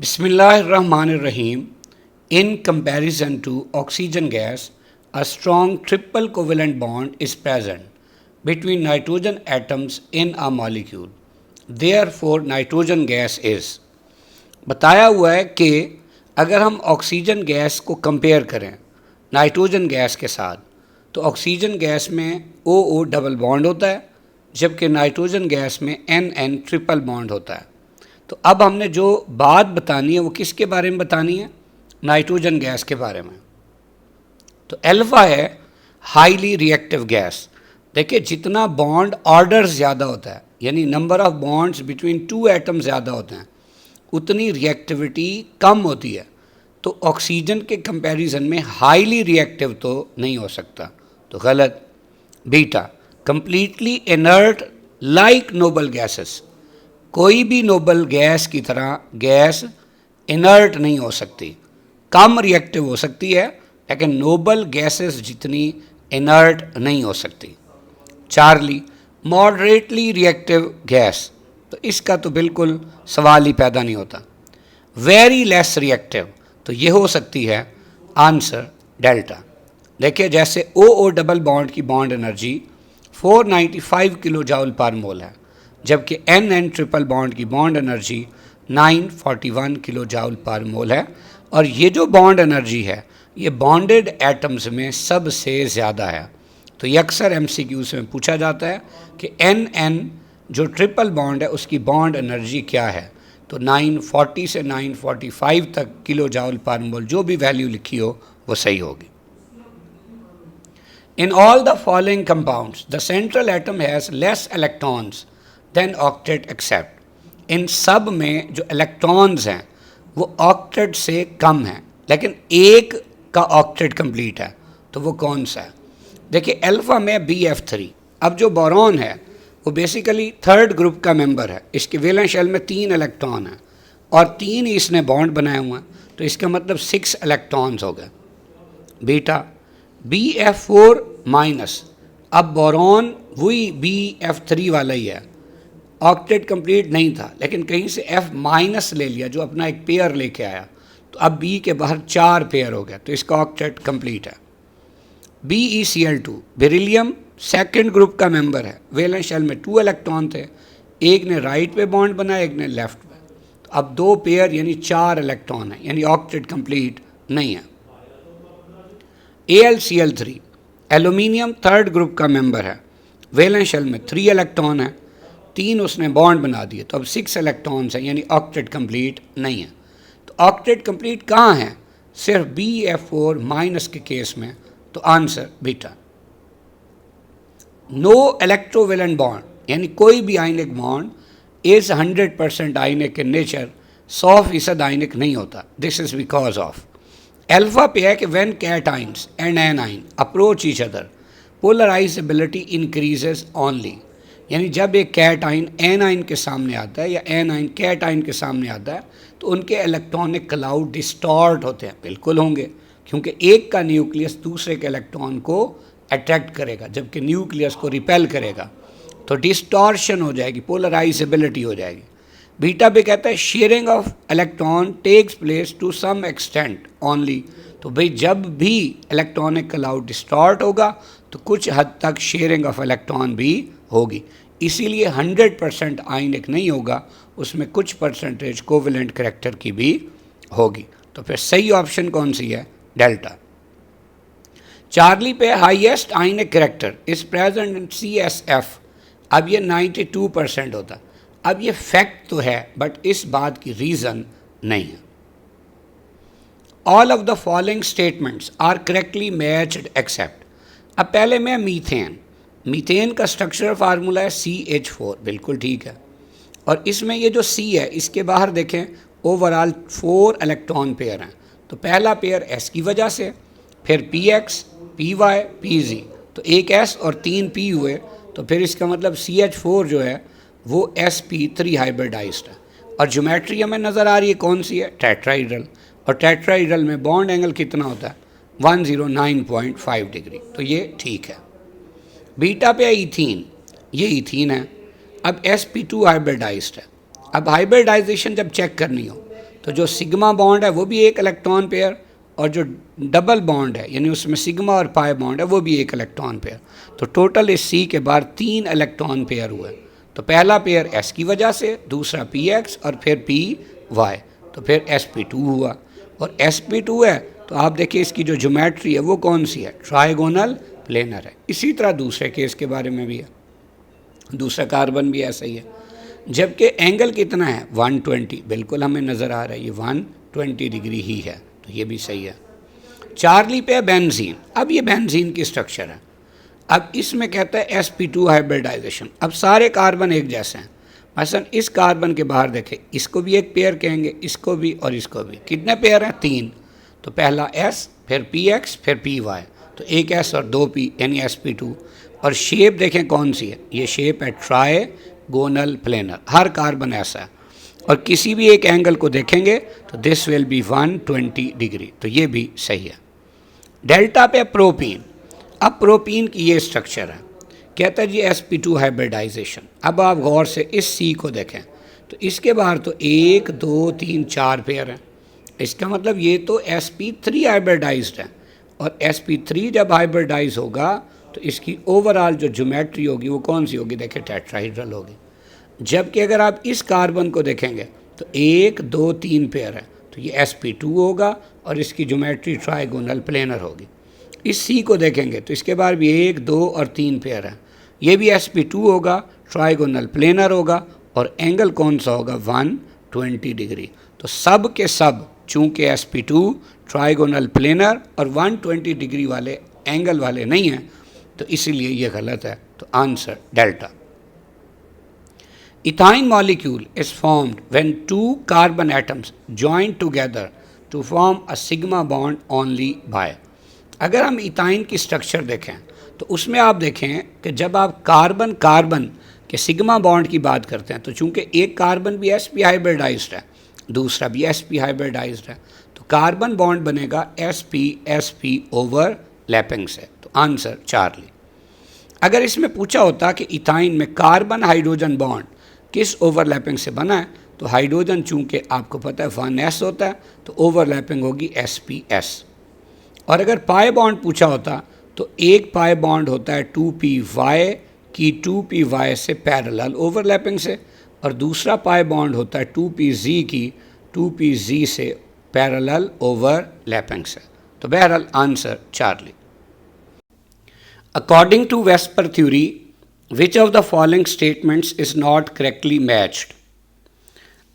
Bismillahirrahmanirrahim. In comparison to oxygen gas, a strong triple covalent bond is present between nitrogen atoms in a molecule. Therefore, nitrogen gas is. बताया हुआ है कि अगर हम oxygen gas को compare करें nitrogen gas के साथ तो ऑक्सीजन गैस में OO डबल बॉन्ड होता है जबकि नाइट्रोजन गैस में NN ट्रिपल बॉन्ड होता है। तो अब हमने जो बात बतानी है वो किसके बारे में बतानी है? नाइट्रोजन गैस के बारे में। तो अल्फा है हाईली रिएक्टिव गैस। देखिए जितना बॉन्ड ऑर्डर ज़्यादा होता है यानी number of bonds between two atom ज़्यादा होते हैं उतनी रिएक्टिविटी कम होती है। तो ऑक्सीजन के कंपैरिजन में हाईली रिएक्टिव तो नहीं हो सकता, तो गलत। Beta completely inert like noble gases. कोई भी नोबल गैस की तरह गैस इनर्ट नहीं हो सकती, कम रिएक्टिव हो सकती है लेकिन नोबल गैसेस जितनी इनर्ट नहीं हो सकती। चार्ली मॉडरेटली रिएक्टिव गैस, तो इसका तो बिल्कुल सवाल ही पैदा नहीं होता। वेरी लेस रिएक्टिव, तो ये हो सकती है आंसर डेल्टा। देखिए जैसे OO डबल बॉन्ड की bond energy 495 kilo joule per mole है जबकि NN ट्रिपल बॉन्ड की bond energy 941 kilo joule per mole है। और ये जो बॉन्ड एनर्जी है ये बॉन्डेड एटम्स में सबसे ज़्यादा है। तो ये अक्सर MCQs में पूछा जाता है कि NN जो ट्रिपल बॉन्ड है उसकी बॉन्ड एनर्जी क्या है। तो 940 से 945 तक किलो जूल पर मोल जो भी वैल्यू लिखी हो वो सही होगी। In all the following compounds, the central atom has less electrons than octet except. इन सब में जो इलेक्ट्रॉन्स हैं वो ऑक्टेट से कम हैं लेकिन एक का ऑक्टेट कंप्लीट है, तो वो कौन सा है? देखिए अल्फा में BF3। अब जो बोरॉन है वो बेसिकली थर्ड ग्रुप का मेंबर है। इसके वैलेंस शेल में 3 इलेक्ट्रॉन हैं और 3 ही इसने बॉन्ड बनाए हुए हैं, तो इसका मतलब 6 इलेक्ट्रॉन्स हो गए। Beta BF4 minus. अब बोरॉन वही BF3 वाला ही है, ऑक्टेट कंप्लीट नहीं था लेकिन कहीं से F माइनस ले लिया जो अपना एक पेयर लेके आया, तो अब B के बाहर 4 पेयर हो गया, तो इसका ऑक्टेट कंप्लीट है। BeCl2 बेरिलियम सेकंड ग्रुप का मेंबर है। वैलेंस शेल में 2 इलेक्ट्रॉन थे, एक ने राइट पे बॉन्ड बनाया एक ने लेफ्ट पे, तो अब 2 पेयर यानी 4 इलेक्ट्रॉन है यानी ऑक्टेट कंप्लीट नहीं है। AlCl3 एल्यूमिनियम थर्ड ग्रुप का मेंबर है। वैलेंस शेल में 3 इलेक्ट्रॉन है, 3 उसने बॉन्ड बना दिए, तो अब 6 इलेक्ट्रॉन्स हैं यानी ऑक्टेट कंप्लीट नहीं है। तो ऑक्टेट कंप्लीट कहाँ है? सिर्फ BF4 माइनस के केस में, तो answer beta. No electrovalent bond यानी कोई भी ionic bond is 100% ionic in nature, 100% ionic नहीं होता। This is because of alpha पे है कि when cations and anion approach each other polarisability increases only, यानी जब एक कैटाइन एनाइन के सामने आता है या एनाइन कैटाइन के सामने आता है तो उनके इलेक्ट्रॉनिक क्लाउड डिस्टॉर्ट होते हैं। बिल्कुल होंगे, क्योंकि एक का न्यूक्लियस दूसरे के इलेक्ट्रॉन को अट्रैक्ट करेगा जबकि न्यूक्लियस को रिपेल करेगा, तो डिस्टॉर्शन हो जाएगी, पोलराइजेबिलिटी हो जाएगी। बीटा पे कहता है sharing of electron takes place to some extent only, तो भाई जब भी इलेक्ट्रॉनिक क्लाउड डिस्टॉर्ट होगा तो कुछ हद तक शेयरिंग ऑफ इलेक्ट्रॉन भी होगी, इसीलिए 100% आयनिक नहीं होगा, उसमें कुछ परसेंटेज कोवेलेंट करैक्टर की भी होगी। तो फिर सही ऑप्शन कौन सी है? डेल्टा। चार्ली पे highest ionic character is present in CSF। अब ये 92% होता। अब ये फैक्ट तो है बट इस बात की रीज़न नहीं है। All of the following statements are correctly matched except. अब पहले मैं मीथेन का स्ट्रक्चरल फार्मूला है CH4, बिल्कुल ठीक है। और इसमें ये जो C है इसके बाहर देखें ओवरऑल 4 इलेक्ट्रॉन पेयर हैं, तो पहला पेयर S की वजह से, फिर PX, PY, PZ, तो एक S और 3 P हुए, तो फिर इसका मतलब CH4 जो है वो sp3 हाइब्रिडाइज्ड है। और ज्योमेट्री हमें नज़र आ रही है कौन सी है? टेट्राइड्रल, और टेट्राइड्रल में बॉन्ड एंगल कितना होता है? 109.5 डिग्री, तो ये ठीक है। बीटा पे इथीन, ये इथीन है। अब sp2 हाइब्रिडाइज्ड है। अब हाइब्रिडाइजेशन जब चेक करनी हो तो जो सिग्मा बॉन्ड है वो भी एक इलेक्ट्रॉन पेयर, और जो डबल बॉन्ड है यानी उसमें सिग्मा और पाई बॉन्ड है वो भी एक इलेक्ट्रॉन पेयर। तो टोटल इस सी के बाहर 3 इलेक्ट्रॉन पेयर हुए। तो पहला पेयर एस की वजह से, दूसरा पी एक्स और फिर पी वाई, तो फिर sp2 हुआ। और sp2 है तो आप देखिए इसकी जो ज्योमेट्री है वो कौन सी है, ट्राइगोनल प्लेनर है। इसी तरह दूसरे केस के बारे में भी है, दूसरा कार्बन भी ऐसा ही है। जबकि एंगल कितना है 120, बिल्कुल हमें नज़र आ रहा है ये 120 डिग्री ही है, तो ये भी सही है। चार्ली पे है बेंजीन। अब ये बेंजीन की स्ट्रक्चर है। अब इसमें कहता है sp2 हाइब्रिडाइजेशन। अब सारे कार्बन एक जैसे हैं। मसलन इस कार्बन के बाहर देखें, इसको भी एक पेयर कहेंगे, इसको भी और इसको भी। कितने पेयर हैं, 3। तो पहला s, फिर px, फिर py, तो एक s और 2 p यानी sp2। और शेप देखें कौन सी है, ये शेप है ट्राइगोनल प्लेनर। हर कार्बन ऐसा है। और किसी भी एक एंगल को देखेंगे तो दिस विल बी 120 डिग्री, तो ये भी सही है। डेल्टा पे प्रोपीन। अब प्रोपीन की ये स्ट्रक्चर है, कहता है जी sp2 हाइब्रिडाइजेशन। अब आप गौर से इस सी को देखें तो इसके बाहर तो 1 2 3 4 पेयर हैं। इसका मतलब ये तो sp3 हाइब्रिडाइज्ड है, और sp3 जब हाइब्रिडाइज होगा तो इसकी ओवरऑल जो ज्योमेट्री होगी वो कौन सी होगी, देखिए टेट्राहीड्रल होगी। जबकि अगर आप इस कार्बन को देखेंगे तो 1 2 3 पेयर है, तो ये sp2 होगा और इसकी ज्योमेट्री ट्राइगोनल प्लेनर होगी। इस सी को देखेंगे तो इसके बाद भी 1 2 और 3 पेयर है, ये भी sp2 होगा, ट्राइगोनल प्लेनर होगा, और एंगल कौन सा होगा 120 डिग्री। तो सब के सब चूँकि sp2 ट्राइगोनल प्लेनर और 120 डिग्री वाले एंगल वाले नहीं हैं, तो इसीलिए ये गलत है। तो answer delta. Ethyne molecule is formed when 2 carbon atoms join together to form a sigma bond only by। अगर हम इथाइन की स्ट्रक्चर देखें तो उसमें आप देखें कि जब आप कार्बन कार्बन के सिग्मा बॉन्ड की बात करते हैं, तो चूंकि एक कार्बन भी sp हाइब्रिडाइज्ड है, दूसरा भी sp हाइब्रिडाइज्ड है, तो कार्बन बॉन्ड बनेगा sp sp ओवरलैपिंग से। तो आंसर चार्ली। अगर इसमें पूछा होता कि इथाइन में कार्बन हाइड्रोजन बॉन्ड किस ओवरलैपिंग से बना है, तो हाइड्रोजन चूंकि आपको पता है 1s होता है, तो ओवरलैपिंग होगी sps। और अगर पाई बॉन्ड पूछा होता तो एक पाई बॉन्ड होता है 2py की 2py से पैरेलल ओवरलैपिंग से, और दूसरा पाई बॉन्ड होता है 2pz की 2pz से पैरेलल ओवरलैपिंग से। तो बहरहाल answer Charlie. According to VSEPR theory, which of the following statements is not correctly matched.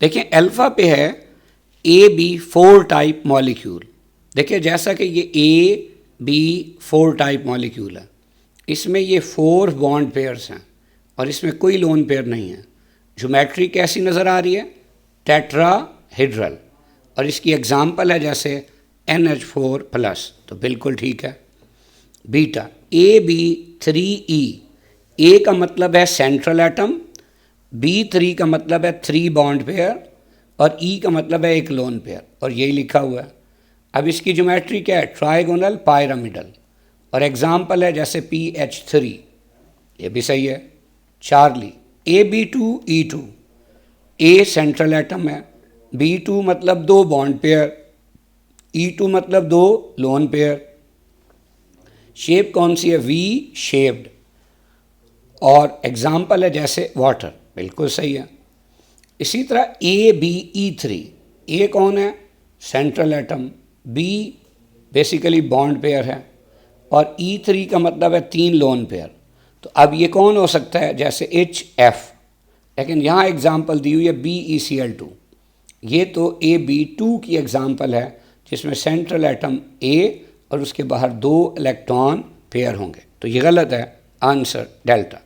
देखिए अल्फा पे है AB4 टाइप मॉलिक्यूल। देखिए जैसा कि ये AB4 टाइप मॉलिक्यूल है, इसमें ये 4 बॉन्ड पेयर्स हैं और इसमें कोई लोन पेयर नहीं है। ज्योमेट्री कैसी नज़र आ रही है, टेट्राहीड्रल, और इसकी एग्जांपल है जैसे NH4+, तो बिल्कुल ठीक है। बीटा AB3E, ए का मतलब है सेंट्रल एटम, B3 का मतलब है 3 बॉन्ड पेयर, और E का मतलब है एक लोन पेयर, और यही लिखा हुआ है। अब इसकी ज्योमेट्री क्या है, ट्राइगोनल पायरामिडल, और एग्जाम्पल है जैसे PH3, ये भी सही है। चार्ली AB2E2, ए सेंट्रल एटम है, B2 मतलब 2 बॉन्ड पेयर, E2 मतलब 2 लोन पेयर। शेप कौन सी है, V शेप्ड, और एग्जाम्पल है जैसे वाटर, बिल्कुल सही है। इसी तरह ABE3, ए कौन है, central atom, B basically bond pair है, और E3 का मतलब है 3 लोन पेयर। तो अब ये कौन हो सकता है, जैसे HF, लेकिन यहाँ एग्जाम्पल दी हुई है BeCl2। ये तो AB2 की एग्जाम्पल है जिसमें सेंट्रल एटम A और उसके बाहर 2 इलेक्ट्रॉन पेयर होंगे, तो ये गलत है। Answer delta.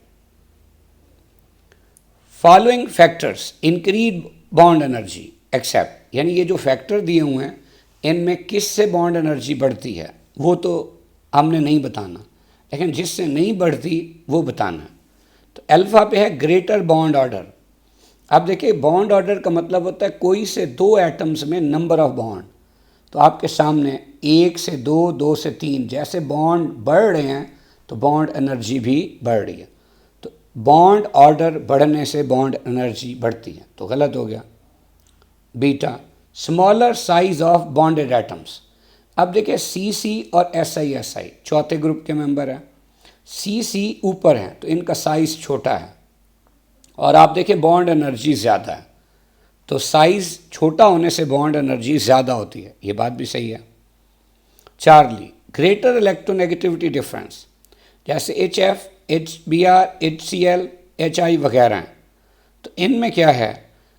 Following factors increase bond energy except, यानी ये जो फैक्टर दिए हुए हैं इनमें किससे बॉन्ड एनर्जी बढ़ती है वो तो हमने नहीं बताना, लेकिन जिससे नहीं बढ़ती वो बताना है। तो अल्फा पे है ग्रेटर बॉन्ड ऑर्डर। अब देखिए बॉन्ड ऑर्डर का मतलब होता है कोई से 2 एटम्स में नंबर ऑफ बॉन्ड। तो आपके सामने 1 से 2, 2 से 3, जैसे बॉन्ड बढ़ रहे हैं तो बॉन्ड एनर्जी भी बढ़ रही है। तो बॉन्ड ऑर्डर बढ़ने से बॉन्ड एनर्जी बढ़ती है, तो गलत हो गया। Beta smaller size of bonded atoms. अब देखिए सी और एस आई चौथे ग्रुप के मेंबर हैं। सी ऊपर हैं तो इनका साइज छोटा है, और आप देखिए बॉन्ड एनर्जी ज़्यादा है, तो साइज छोटा होने से बॉन्ड एनर्जी ज़्यादा होती है, ये बात भी सही है। चार्ली, ग्रेटर इलेक्ट्रोनेगेटिविटी डिफरेंस, जैसे HF, HBr, HCl, HI वगैरह हैं, तो इनमें क्या है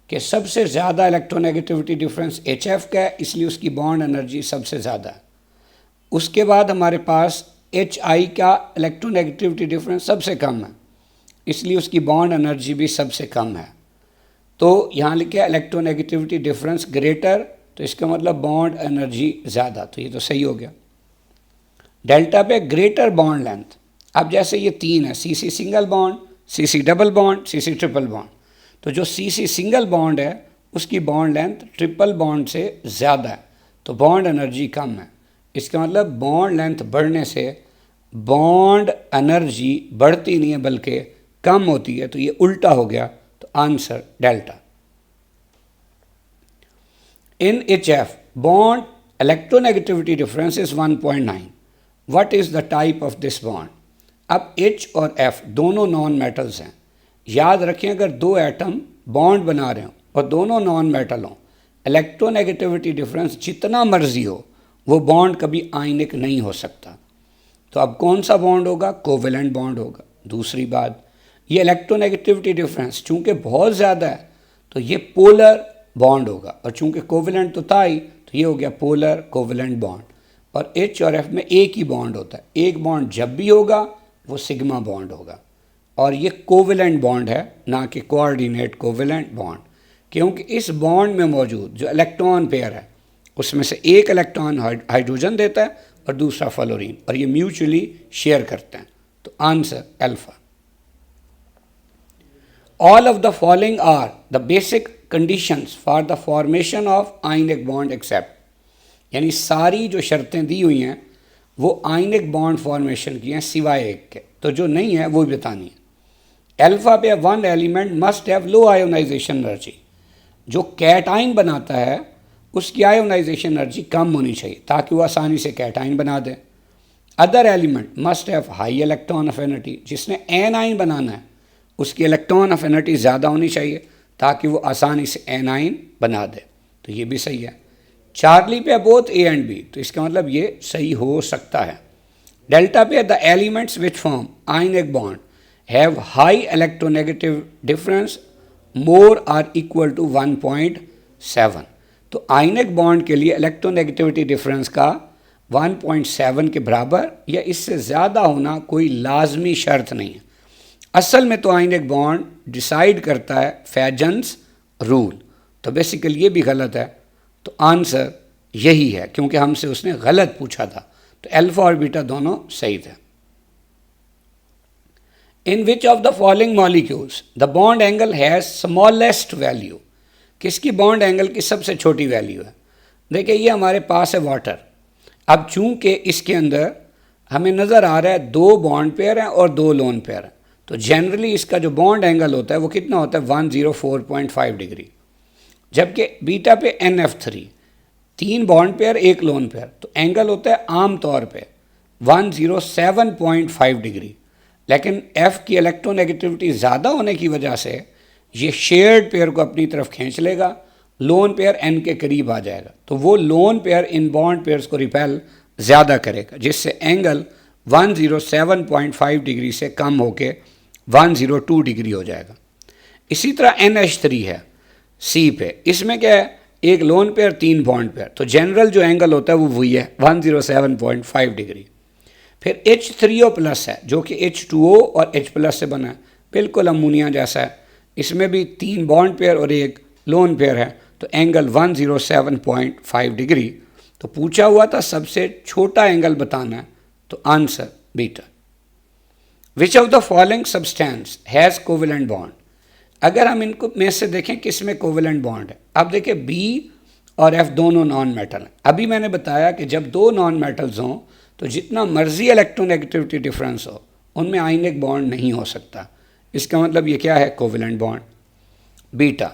कि सबसे ज़्यादा इलेक्ट्रोनेगेटिविटी डिफरेंस HF का है, इसलिए उसकी बॉन्ड एनर्जी सबसे ज़्यादा है। उसके बाद हमारे पास HI का इलेक्ट्रोनेगेटिविटी डिफरेंस सबसे कम है, इसलिए उसकी बॉन्ड एनर्जी भी सबसे कम है। तो यहाँ लिखा इलेक्ट्रोनेगेटिविटी डिफरेंस ग्रेटर, तो इसका मतलब बॉन्ड एनर्जी ज़्यादा, तो ये तो सही हो गया। डेल्टा पे ग्रेटर बॉन्ड लेंथ, अब जैसे ये तीन है, CC single bond, CC double bond, CC triple bond, तो जो CC सिंगल बॉन्ड है उसकी बॉन्ड लेंथ ट्रिपल बॉन्ड से ज़्यादा है, तो बॉन्ड एनर्जी कम है। इसका मतलब बॉन्ड लेंथ बढ़ने से बॉन्ड एनर्जी बढ़ती नहीं है बल्कि कम होती है, तो ये उल्टा हो गया, तो answer delta. In HF bond electronegativity difference is 1.9। What is the type of this bond? अब H और F दोनों नॉन मेटल्स हैं। याद रखें अगर दो एटम बॉन्ड बना रहे हो और दोनों नॉन मेटल हों, इलेक्ट्रोनेगेटिविटी डिफरेंस जितना मर्जी हो वो बॉन्ड कभी आयनिक नहीं हो सकता। तो अब कौन सा बॉन्ड होगा? कोवेलेंट बॉन्ड होगा। दूसरी बात, ये इलेक्ट्रोनेगेटिविटी डिफरेंस चूंकि बहुत ज़्यादा है तो ये पोलर बॉन्ड होगा, और चूंकि कोवेलेंट तो था ही तो ये हो गया पोलर कोवेलेंट बॉन्ड। और H और F में एक ही बॉन्ड होता है, एक बॉन्ड जब भी होगा वो सिग्मा बॉन्ड होगा, और ये कोवेलेंट बॉन्ड है ना कि कोऑर्डिनेट कोवेलेंट बॉन्ड, क्योंकि इस बॉन्ड में मौजूद जो इलेक्ट्रॉन पेयर है उसमें से एक इलेक्ट्रॉन हाइड्रोजन देता है और दूसरा फ्लोरीन, और ये म्यूचुअली शेयर करते हैं, तो answer alpha. All of the following are the basic conditions for the formation of ionic bond except, यानी सारी जो शर्तें दी हुई हैं वो आयनिक बॉन्ड फॉर्मेशन की हैं सिवाय एक के, तो जो नहीं है वो भी बतानी है। अल्फा पे one element must have low ionisation energy, जो कैटाइन बनाता है उसकी आयोनाइजेशन एनर्जी कम होनी चाहिए ताकि वो आसानी से कैटाइन बना दे। Other element must have high electron affinity, जिसने एनाइन बनाना है उसकी इलेक्ट्रॉन अफिनिटी ज़्यादा होनी चाहिए ताकि वो आसानी से एनाइन बना दे, तो ये भी सही है। चार्ली पे बोथ A एंड B, तो इसका मतलब ये सही हो सकता है। डेल्टा पे the elements which form ionic bond have high electronegative difference more or equal to 1.7, तो आयनिक बॉन्ड के लिए इलेक्ट्रोनेगेटिविटी डिफरेंस का 1.7 के बराबर या इससे ज़्यादा होना कोई लाजमी शर्त नहीं है। असल में तो आयनिक बॉन्ड डिसाइड करता है फैजन्स रूल, तो बेसिकली ये भी गलत है, तो आंसर यही है क्योंकि हमसे उसने गलत पूछा था, तो अल्फा और बीटा दोनों सही थे। In which of the following molecules the bond angle has smallest value, किसकी बॉन्ड एंगल की सबसे छोटी वैल्यू है? देखिए ये हमारे पास है वाटर। अब चूंकि इसके अंदर हमें नज़र आ रहा है दो बॉन्ड पेयर हैं और दो लोन पेयर हैं, तो जनरली इसका जो बॉन्ड एंगल होता है वो कितना होता है? 104.5 डिग्री, जबकि बीटा पे NF3 तीन बॉन्ड पेयर एक लोन पेयर, तो एंगल होता है आम तौर पे 107.5 डिग्री, लेकिन F की इलेक्ट्रोनेगेटिविटी ज़्यादा होने की वजह से ये शेयर्ड पेयर को अपनी तरफ खींच लेगा, लोन पेयर N के करीब आ जाएगा, तो वो lone pair in bond pairs को रिपेल ज़्यादा करेगा, जिससे एंगल 107.5 डिग्री से कम होके 102 डिग्री हो जाएगा। इसी तरह NH3 है C पे, इसमें क्या है? एक लोन पेयर तीन बॉन्ड पेयर, तो जनरल जो एंगल होता है वो वही है 107.5 डिग्री। फिर H3O प्लस है जो कि H2O और H प्लस से बना है, बिल्कुल अमोनिया जैसा है, इसमें भी तीन बॉन्ड पेयर और एक लोन पेयर है, तो एंगल 107.5 डिग्री। तो पूछा हुआ था सबसे छोटा एंगल बताना है, तो answer beta. Which of the following substance has covalent bond, अगर हम इनको में से देखें किस में कोवेलेंट बॉन्ड है। अब देखिए B और F दोनों नॉन मेटल हैं। अभी मैंने बताया कि जब दो नॉन मेटल्स हों तो जितना मर्जी इलेक्ट्रोनेगेटिविटी डिफरेंस हो उनमें आयनिक बॉन्ड नहीं हो सकता, इसका मतलब ये क्या है? Covalent bond. Beta,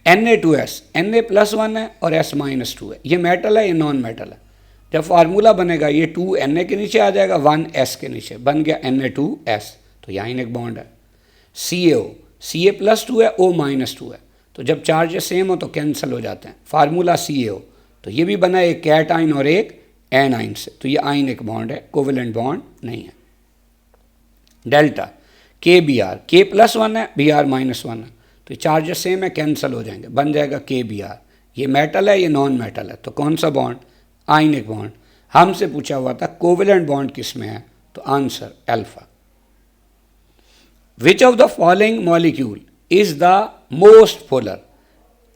Na2S, Na+1 है और S-2 है। ये मेटल है, ये नॉन मेटल है। जब फार्मूला बनेगा ये 2 Na के नीचे आ जाएगा, 1 S के नीचे, बन गया Na2S, तो यहाँ एक बॉन्ड है। CaO, Ca+2 है, O-2 है, तो जब चार्जेस सेम हो तो कैंसिल हो जाते हैं। फार्मूला CaO, तो ये भी बना एक कैटाइन और एक एनाइन से, तो ये आयनिक बॉन्ड है, कोवेलेंट बॉन्ड नहीं है। डेल्टा KBr, K+1 है, Br-1 है, तो चार्जेस सेम है, कैंसिल हो जाएंगे, बन जाएगा KBr। ये मेटल है, ये नॉन मेटल है, तो कौन सा बॉन्ड? Ionic bond. हमसे पूछा हुआ था कोवेलेंट बॉन्ड किस में है, तो answer alpha. Which of the following molecule is the most polar?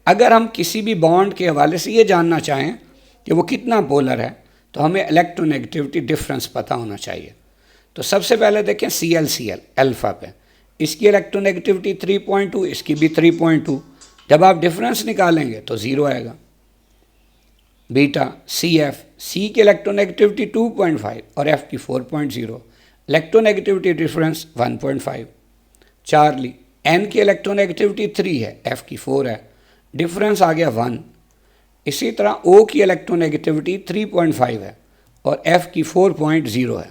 अगर हम किसी भी बॉन्ड के हवाले से ये जानना चाहें कि वो कितना पोलर है, तो हमें इलेक्ट्रोनेगेटिविटी डिफरेंस पता होना चाहिए। तो सबसे पहले देखें ClCl अल्फा पे, इसकी इलेक्ट्रोनेगेटिविटी 3.2, इसकी भी 3.2। जब आप डिफरेंस निकालेंगे तो 0 आएगा। बीटा CF, C की इलेक्ट्रोनेगेटिविटी 2.5 और F की 4.0, इलेक्ट्रोनेगेटिविटी डिफरेंस 1.5। चार्ली, N की इलेक्ट्रोनेगेटिविटी 3 है, F की 4 है, डिफरेंस आ गया 1। इसी तरह O की इलेक्ट्रोनेगेटिविटी 3.5 है और F की 4.0 है।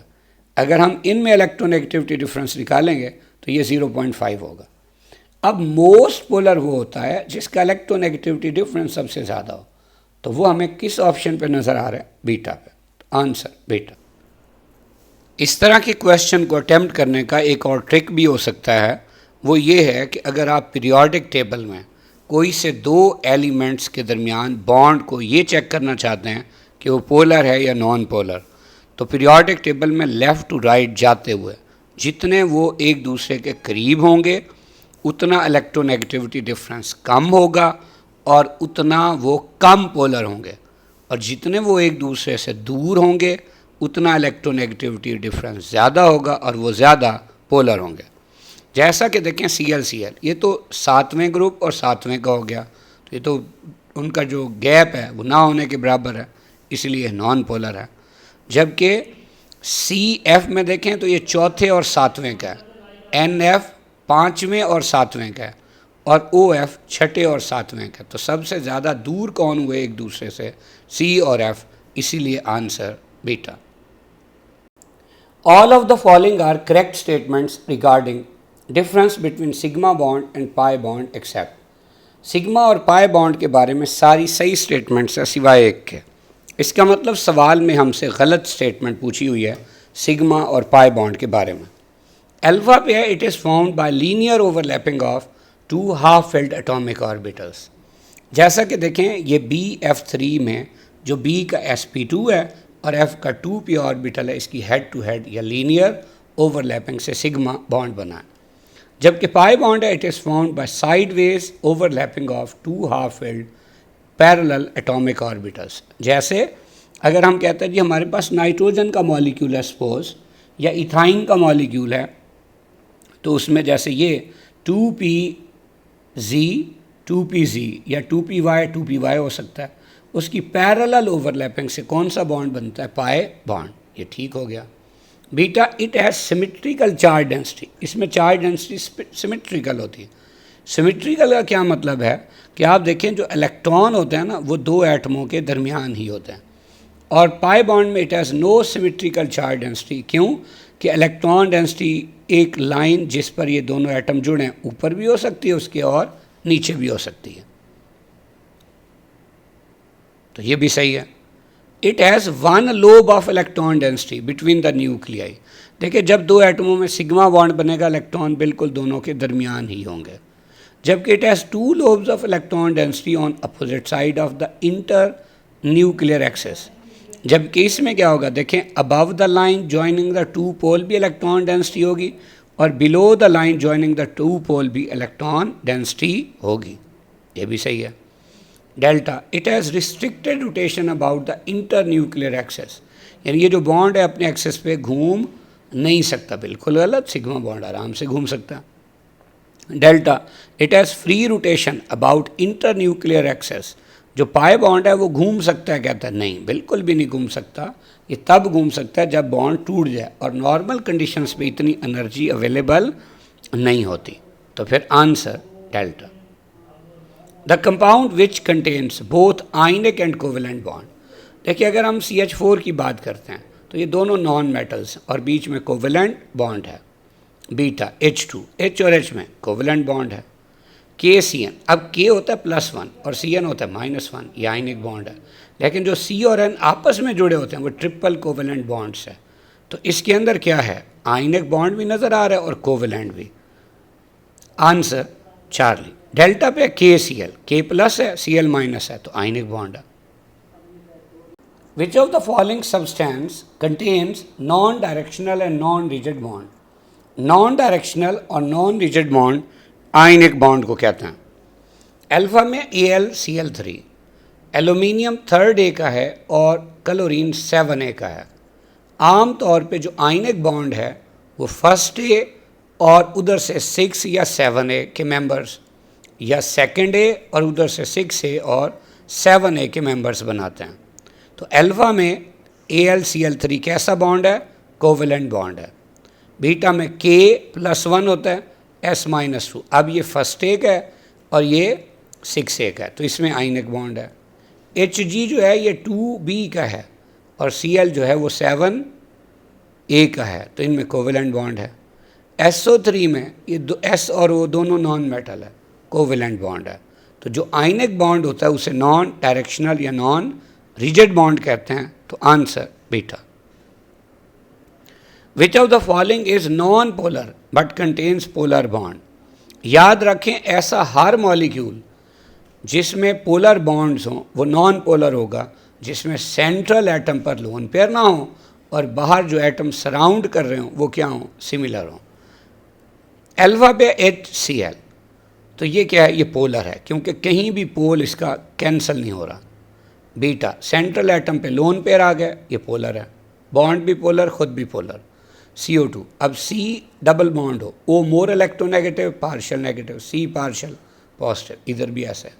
अगर हम इनमें इलेक्ट्रोनेगेटिविटी डिफरेंस निकालेंगे तो ये 0.5 होगा। अब मोस्ट पोलर वो होता है जिसका इलेक्ट्रोनेगेटिविटी डिफरेंस सबसे ज़्यादा हो, तो वो हमें किस ऑप्शन पे नज़र आ रहा है? बीटा पे। तो आंसर बीटा। इस तरह के क्वेश्चन को अटेम्प्ट करने का एक और ट्रिक भी हो सकता है, वो ये है कि अगर आप पीरियोडिक टेबल में कोई से दो एलिमेंट्स के दरमियान बॉन्ड को ये चेक करना चाहते हैं कि वो पोलर है या नॉन पोलर, तो पीरियोडिक टेबल में लेफ़्ट टू राइट जाते हुए जितने वो एक दूसरे के करीब होंगे उतना इलेक्ट्रोनेगेटिविटी डिफरेंस कम होगा और उतना वो कम पोलर होंगे, और जितने वो एक दूसरे से दूर होंगे उतना इलेक्ट्रोनेगेटिविटी डिफरेंस ज़्यादा होगा और वो ज़्यादा पोलर होंगे। जैसा कि देखें ClCl, ये तो 7वें ग्रुप और 7वें का हो गया, तो ये तो उनका जो गैप है वो ना होने के बराबर है, इसलिए नॉन पोलर है। जबकि CF में देखें तो ये 4थे और 7वें का है, NF 5वें और 7वें का है और OF 6ठे और 7वें का। तो सबसे ज़्यादा दूर कौन हुए एक दूसरे से? C और F, इसीलिए answer beta. All of the following are correct statements regarding difference between sigma bond and pi bond except। Sigma और पाई बॉन्ड के बारे में सारी सही स्टेटमेंट्स है सिवाय एक के। इसका मतलब सवाल में हमसे गलत स्टेटमेंट पूछी हुई है सिग्मा और पाई बॉन्ड के बारे में। अल्फा पे है, it is found by linear overlapping of 2 half filled atomic orbitals. जैसा कि देखें ये BF3 में जो B का sp2 है और F का 2p ऑर्बिटल है, इसकी हेड टू हेड या लीनियर ओवरलैपिंग से सिग्मा बॉन्ड बना है। जबकि पाई बॉन्ड है, it is found by sideways overlapping of 2 half filled parallel atomic orbitals. जैसे अगर हम कहते हैं जी हमारे पास नाइट्रोजन का मॉलिक्यूल है सपोज, या इथाइन का मॉलिक्यूल है, तो उसमें जैसे ये 2pz 2pz या 2py 2py हो सकता है, उसकी पैरेलल ओवरलैपिंग से कौन सा बॉन्ड बनता है? Pi bond. ये ठीक हो गया। Beta, it has symmetrical charge density, इसमें चार्ज डेंसिटी सिमेट्रिकल होती है। सिमेट्रिकल का क्या मतलब है कि आप देखें जो इलेक्ट्रॉन होते हैं ना वो दो एटमों के दरमियान ही होते हैं, और पाई बॉन्ड में it has no symmetrical charge density. क्यों? कि इलेक्ट्रॉन डेंसिटी एक लाइन जिस पर ये दोनों एटम जुड़े हैं ऊपर भी हो सकती है उसके और नीचे भी हो सकती है, तो ये भी सही है। It has 1 lobe of electron density between the nuclei. देखिए जब दो एटमों में सिग्मा बॉन्ड बनेगा इलेक्ट्रॉन बिल्कुल दोनों के दरमियान ही होंगे, जबकि it has 2 lobes of electron density on opposite side of the inter nuclear access. जबकि इसमें क्या होगा? देखें above the line joining the 2 पोल भी इलेक्ट्रॉन डेंसिटी होगी और below the line joining the 2 पोल भी इलेक्ट्रॉन डेंसिटी होगी, ये भी सही है। Delta, it has restricted rotation about the inter nuclear access, यानी ये जो बॉन्ड है अपने एक्सेस पे घूम नहीं सकता, बिल्कुल गलत, सिग्मा बॉन्ड आराम से घूम सकता है। Delta, it has free rotation about inter nuclear access, जो पाई बॉन्ड है वो घूम सकता है, कहता है नहीं, बिल्कुल भी नहीं घूम सकता, ये तब घूम सकता है जब बॉन्ड टूट जाए और नॉर्मल कंडीशंस पे इतनी एनर्जी अवेलेबल नहीं होती, तो फिर answer delta. The compound which contains both ionic and covalent bond. देखिए अगर हम CH4 की बात करते हैं तो ये दोनों नॉन मेटल्स हैं और बीच में कोवेलेंट बॉन्ड है बीटा H2, H और H में कोवेलेंट बॉन्ड है। KCN, अब K होता है +1 और CN होता है -1, ये आयनिक बॉन्ड है। लेकिन जो C और N आपस में जुड़े होते हैं वो ट्रिपल कोवेलेंट बॉन्ड्स है। तो इसके अंदर क्या है, आयनिक बॉन्ड भी नज़र आ रहा है और कोवेलेंट भी। Answer Charlie. डेल्टा पे KCl, K+ है Cl- है तो आयनिक बॉन्ड है। Which of the following substance contains non directional and non rigid bond. Non directional और non rigid bond ionic bond को कहते हैं। अल्फा में AlCl3, एल्यूमिनियम 3rd A का है और क्लोरीन 7A का है। आम तौर पे जो आयनिक बॉन्ड है वो 1st A और उधर से 6 या 7A के मेंबर्स या 2nd A और उधर से 6A और 7A के मेंबर्स बनाते हैं। तो अल्फा में AlCl3 कैसा बॉन्ड है, कोवेलेंट बॉन्ड है। बीटा में K+1 होता है S-2, अब ये 1st A का है और ये 6A का है तो इसमें आयनिक बॉन्ड है। Hg जो है ये 2B का है और Cl जो है वो 7A का है तो इनमें कोवेलेंट बॉन्ड है। SO3 में ये S और वो दोनों नॉन मेटल है, कोवेलेंट बॉन्ड है। तो जो आयनिक बॉन्ड होता है उसे नॉन डायरेक्शनल या नॉन रिजिड बॉन्ड कहते हैं। तो answer beta. Which of the following is non polar but contains polar bond. याद रखें ऐसा हर मॉलिक्यूल जिसमें पोलर बॉन्ड्स हों वो नॉन पोलर होगा जिसमें सेंट्रल एटम पर लोन पेयर ना हो और बाहर जो एटम सराउंड कर रहे हों वो क्या हों, सिमिलर हों। अल्फा पे HCl तो ये क्या है, ये पोलर है क्योंकि कहीं भी पोल इसका कैंसिल नहीं हो रहा। बीटा सेंट्रल एटम पे लोन पेयर आ गया, ये पोलर है, बॉन्ड भी पोलर, खुद भी पोलर। CO2, अब C डबल बॉन्ड हो, O more electronegative partial negative, C partial positive, इधर भी ऐसा है।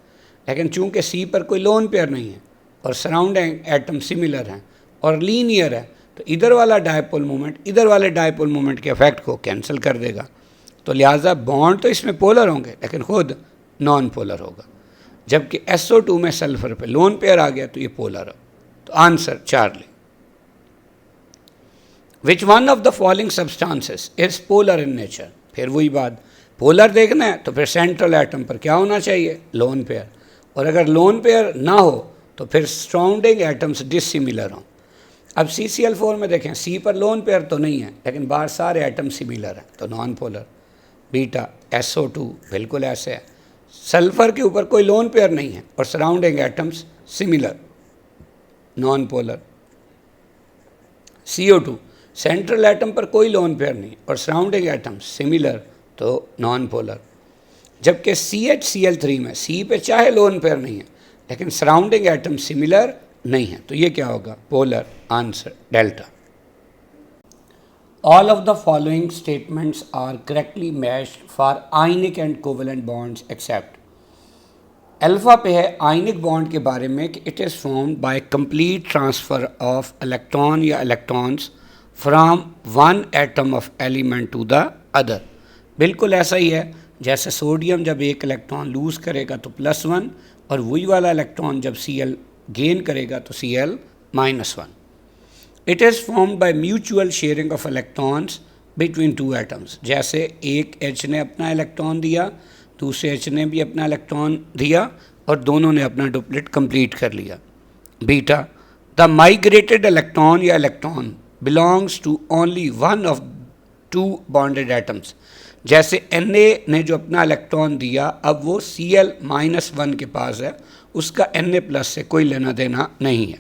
लेकिन चूंकि C पर कोई लोन पेयर नहीं है और सराउंडिंग एटम सिमिलर हैं और लीनियर है तो इधर वाला डायपोल मोमेंट इधर वाले डायपोल मोमेंट के इफेक्ट को कैंसिल कर देगा। तो लिहाजा बॉन्ड तो इसमें पोलर होंगे लेकिन खुद नॉन पोलर होगा। जबकि SO2 में सल्फर पे लोन पेयर आ गया तो ये पोलर हो। तो answer Charlie. Which one of the following substances is polar in nature. फिर वही बात, पोलर देखना है तो फिर सेंट्रल एटम पर क्या होना चाहिए, लोन पेयर, और अगर लोन पेयर ना हो तो फिर सराउंडिंग एटम्स डिसिमिलर हों। अब CCl4 में देखें C पर लोन पेयर तो नहीं है लेकिन बाहर सारे एटम सिमिलर हैं तो नॉन पोलर। बीटा SO2 बिल्कुल ऐसे है, सल्फर के ऊपर कोई लोन पेयर नहीं है और surrounding atoms similar, non polar. CO2 central atom पर कोई लोन पेयर नहीं और सराउंडिंग एटम्स सिमिलर तो नॉन पोलर। जबकि CHCl3 में C पे चाहे लोन पेयर नहीं है लेकिन सराउंडिंग एटम सिमिलर नहीं है तो ये क्या होगा, polar. Answer delta. All of the following statements are correctly matched for ionic and covalent bonds except alpha पे है आयनिक बॉन्ड के बारे में कि it is formed by complete transfer of electron या electrons from one atom of element to the other. बिल्कुल ऐसा ही है जैसे सोडियम जब एक इलेक्ट्रॉन लूज़ करेगा तो +1 और वही वाला इलेक्ट्रॉन जब Cl गेन करेगा तो Cl-1। It is formed by mutual sharing of electrons between two atoms. जैसे एक H ने अपना इलेक्ट्रॉन दिया, दूसरे H ने भी अपना इलेक्ट्रॉन दिया और दोनों ने अपना डुप्लेट कंप्लीट कर लिया। बीटा द माइग्रेटेड इलेक्ट्रॉन या electron belongs to only one of two bonded atoms. जैसे Na ने जो अपना इलेक्ट्रॉन दिया अब वो Cl-1 के पास है, उसका Na+ से कोई लेना देना नहीं है।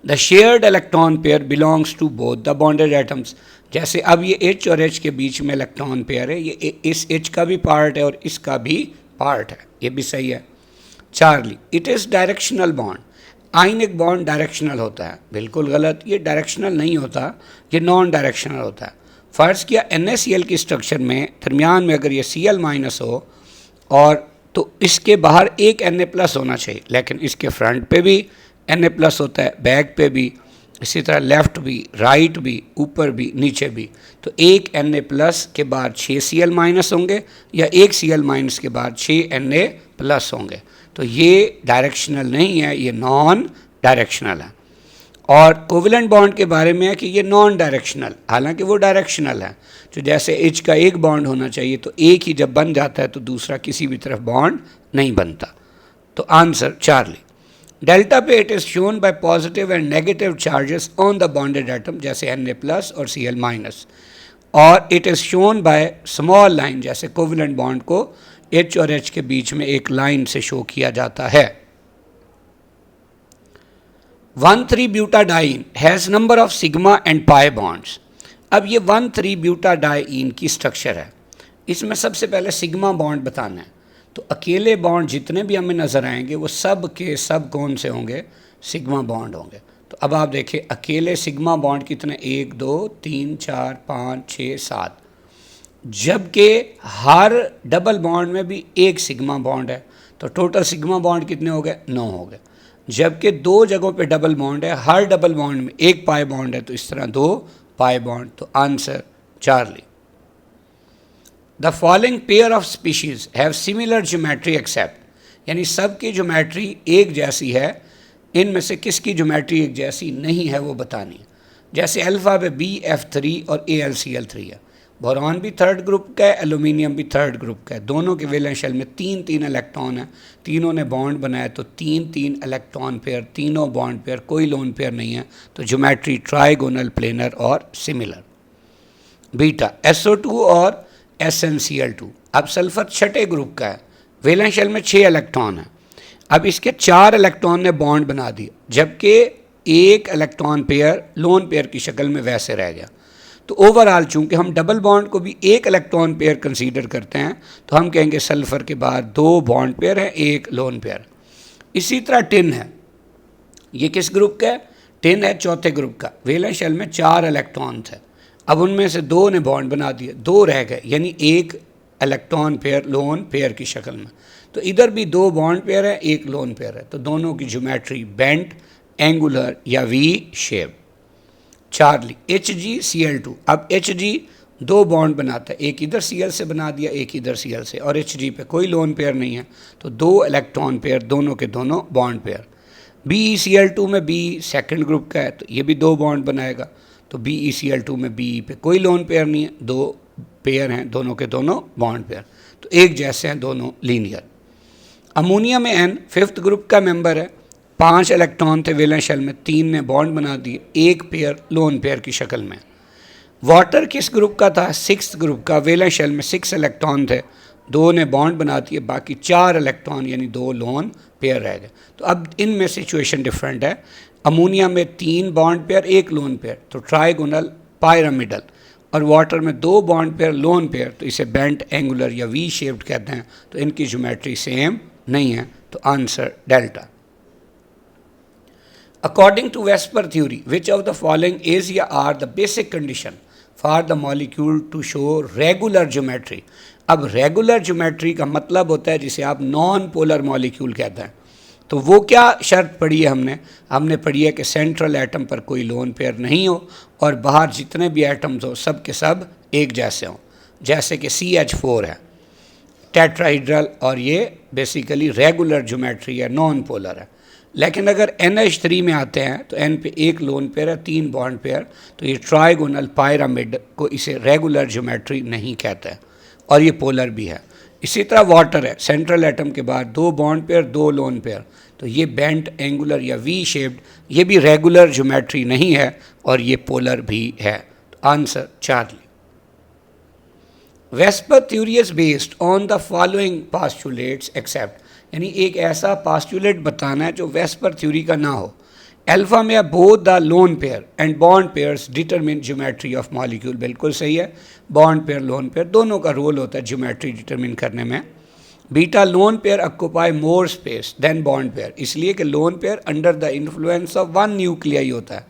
The shared electron pair belongs to both the bonded atoms. जैसे अब ये H और H के बीच में इलेक्ट्रॉन पेयर है, ये इस H का भी पार्ट है और इसका भी पार्ट है, ये भी सही है। Charlie it is directional bond. Ionic bond directional होता है, बिल्कुल गलत, ये डायरेक्शनल नहीं होता, ये नॉन डायरेक्शनल होता है। फ़र्ज़ किया NaCl की स्ट्रक्चर में दरमियान में अगर ये Cl- हो और तो इसके बाहर एक Na+ होना चाहिए, लेकिन इसके फ्रंट पे भी Na+ होता है, बैक पे भी, इसी तरह लेफ़्ट भी, राइट भी, ऊपर भी, नीचे भी। तो एक Na+ के बाद 6 Cl- होंगे या एक Cl- के बाद 6 Na+ प्लस होंगे। तो ये डायरेक्शनल नहीं है, ये नॉन डायरेक्शनल है। और कोवलेंट बॉन्ड के बारे में है कि ये नॉन डायरेक्शनल, हालांकि वो डायरेक्शनल है। तो जैसे H का एक बॉन्ड होना चाहिए, तो एक ही जब बन जाता है तो दूसरा किसी भी तरफ बॉन्ड नहीं बनता। तो आंसर चार्ली। डेल्टा पे it is shown by positive and negative charges on the bonded atom, जैसे Na+ और Cl-, और it is shown by small line, जैसे कोवलेंट बॉन्ड को H और H के बीच में एक लाइन से शो किया जाता है। 1,3-butadiene has number of sigma and pi bonds. अब ये 1,3-butadiene की स्ट्रक्चर है। इसमें सबसे पहले सिग्मा बॉन्ड बताना है। तो अकेले बॉन्ड जितने भी हमें नज़र आएंगे वो सब के सब कौन से होंगे? सिग्मा बॉन्ड होंगे। तो अब आप देखिए अकेले सिग्मा बॉन्ड कितने, 1 2 3 4 5 6 7, जबकि हर डबल बॉन्ड में भी एक सिग्मा बॉन्ड है। तो टोटल सिग्मा बॉन्ड कितने हो गए? 9 हो गए। जबकि 2 जगहों पे डबल बॉन्ड है, हर डबल बॉन्ड में एक पाई बॉन्ड है, तो इस तरह 2 पाई बॉन्ड। तो answer Charlie. The following pair of species have similar geometry except, यानी सबकी ज्योमेट्री एक जैसी है, इनमें से किसकी ज्योमेट्री एक जैसी नहीं है वो बतानी है। जैसे अल्फा पे BF3 और AlCl3 है। बोरॉन भी थर्ड ग्रुप का है, एल्यूमिनियम भी थर्ड ग्रुप का है। दोनों के वैलेंस शेल में 3 इलेक्ट्रॉन है, तीनों ने बॉन्ड बनाया, तो 3 इलेक्ट्रॉन पेयर, तीनों बॉन्ड पेयर, कोई लोन पेयर नहीं है। तो ज्योमेट्री ट्राइगोनल, प्लेनर और सिमिलर। बीटा SO2 और SnCl2। अब सल्फर छठे ग्रुप का है, वैलेंस शेल में 6 इलेक्ट्रॉन है। अब इसके 4 इलेक्ट्रॉन ने बॉन्ड बना दिए, जबकि एक इलेक्ट्रॉन पेयर लोन पेयर की शक्ल में वैसे रह गया। तो ओवरऑल चूंकि हम डबल बॉन्ड को भी एक इलेक्ट्रॉन पेयर कंसीडर करते हैं, तो हम कहेंगे सल्फर के बाद 2 बॉन्ड पेयर हैं, एक लोन पेयर। इसी तरह टिन है, ये किस ग्रुप का है? टिन है चौथे ग्रुप का, वैलेंस शेल में 4 इलेक्ट्रॉन थे। अब उनमें से 2 ने बॉन्ड बना दिए, 2 रह गए, यानी एक इलेक्ट्रॉन पेयर लोन पेयर की शक्ल में। तो इधर भी 2 बॉन्ड पेयर है, एक लोन पेयर है। तो दोनों की ज्योमेट्री बेंट, एंगुलर या वी शेप। Charlie HgCl2। अब Hg 2 बॉन्ड बनाता है, एक इधर Cl से बना दिया, एक इधर Cl से, और Hg पे कोई लोन पेयर नहीं है, तो 2 इलेक्ट्रॉन पेयर, दोनों के दोनों बॉन्ड पेयर। BeCl2 में B सेकंड ग्रुप का है, तो ये भी 2 बॉन्ड बनाएगा। तो BeCl2 में B पे कोई लोन पेयर नहीं है, 2 पेयर हैं, दोनों के दोनों बॉन्ड पेयर, तो एक जैसे हैं, दोनों लीनियर। अमोनिया में N फिफ्थ ग्रुप का मेंबर है, 5 इलेक्ट्रॉन थे वैलेंस शेल में, 3 ने बॉन्ड बना दिए, एक पेयर लोन पेयर की शक्ल में। वाटर किस ग्रुप का था? 6th ग्रुप का, वैलेंस शेल में 6 इलेक्ट्रॉन थे, 2 ने बॉन्ड बना दिए, बाकी 4 इलेक्ट्रॉन यानी 2 लोन पेयर रह गए। तो अब इनमें सिचुएशन डिफरेंट है। अमोनिया में 3 बॉन्ड पेयर, एक लोन पेयर, तो ट्राइगोनल पायरामिडल, और वाटर में 2 बॉन्ड पेयर लोन पेयर, तो इसे बेंट, एंगुलर या वी शेप्ड कहते हैं। तो इनकी ज्योमेट्री सेम नहीं है। तो answer delta. According to Vesper theory, which of the following is या are the basic condition for the molecule to show regular geometry? अब रेगुलर ज्योमेट्री का मतलब होता है जिसे आप नॉन पोलर मॉलिक्यूल कहते हैं। तो वो क्या शर्त पढ़ी है हमने पढ़ी है कि सेंट्रल एटम पर कोई लोन पेयर नहीं हो और बाहर जितने भी एटम्स हो सब के सब एक जैसे हों, जैसे कि CH4 है टेट्राहीड्रल, और ये बेसिकली रेगुलर ज्योमेट्री है, नॉन पोलर है। लेकिन अगर NH3 में आते हैं तो N पे एक लोन पेयर है, 3 बॉन्ड पेयर, तो ये ट्राइगोनल पायरामिड को इसे रेगुलर ज्योमेट्री नहीं कहते हैं, और ये पोलर भी है। इसी तरह वाटर है, सेंट्रल एटम के बाद 2 बॉन्ड पेयर, 2 लोन पेयर, तो ये बेंट, एंगुलर या वी शेप्ड, ये भी रेगुलर ज्योमेट्री नहीं है और ये पोलर भी है। तो answer Charlie. VSEPR theory is based on the following postulates except, यानी एक ऐसा पास्टुलेट बताना है जो वेस्पर थ्योरी का ना हो। अल्फा में both the lone pair and bond pairs determine geometry of molecule, बिल्कुल सही है। बॉन्ड पेयर, लोन पेयर दोनों का रोल होता है ज्योमेट्री डिटरमिन करने में। Beta lone pair occupy more space than bond pair, इसलिए कि lone pair under the influence of 1 nuclei होता है,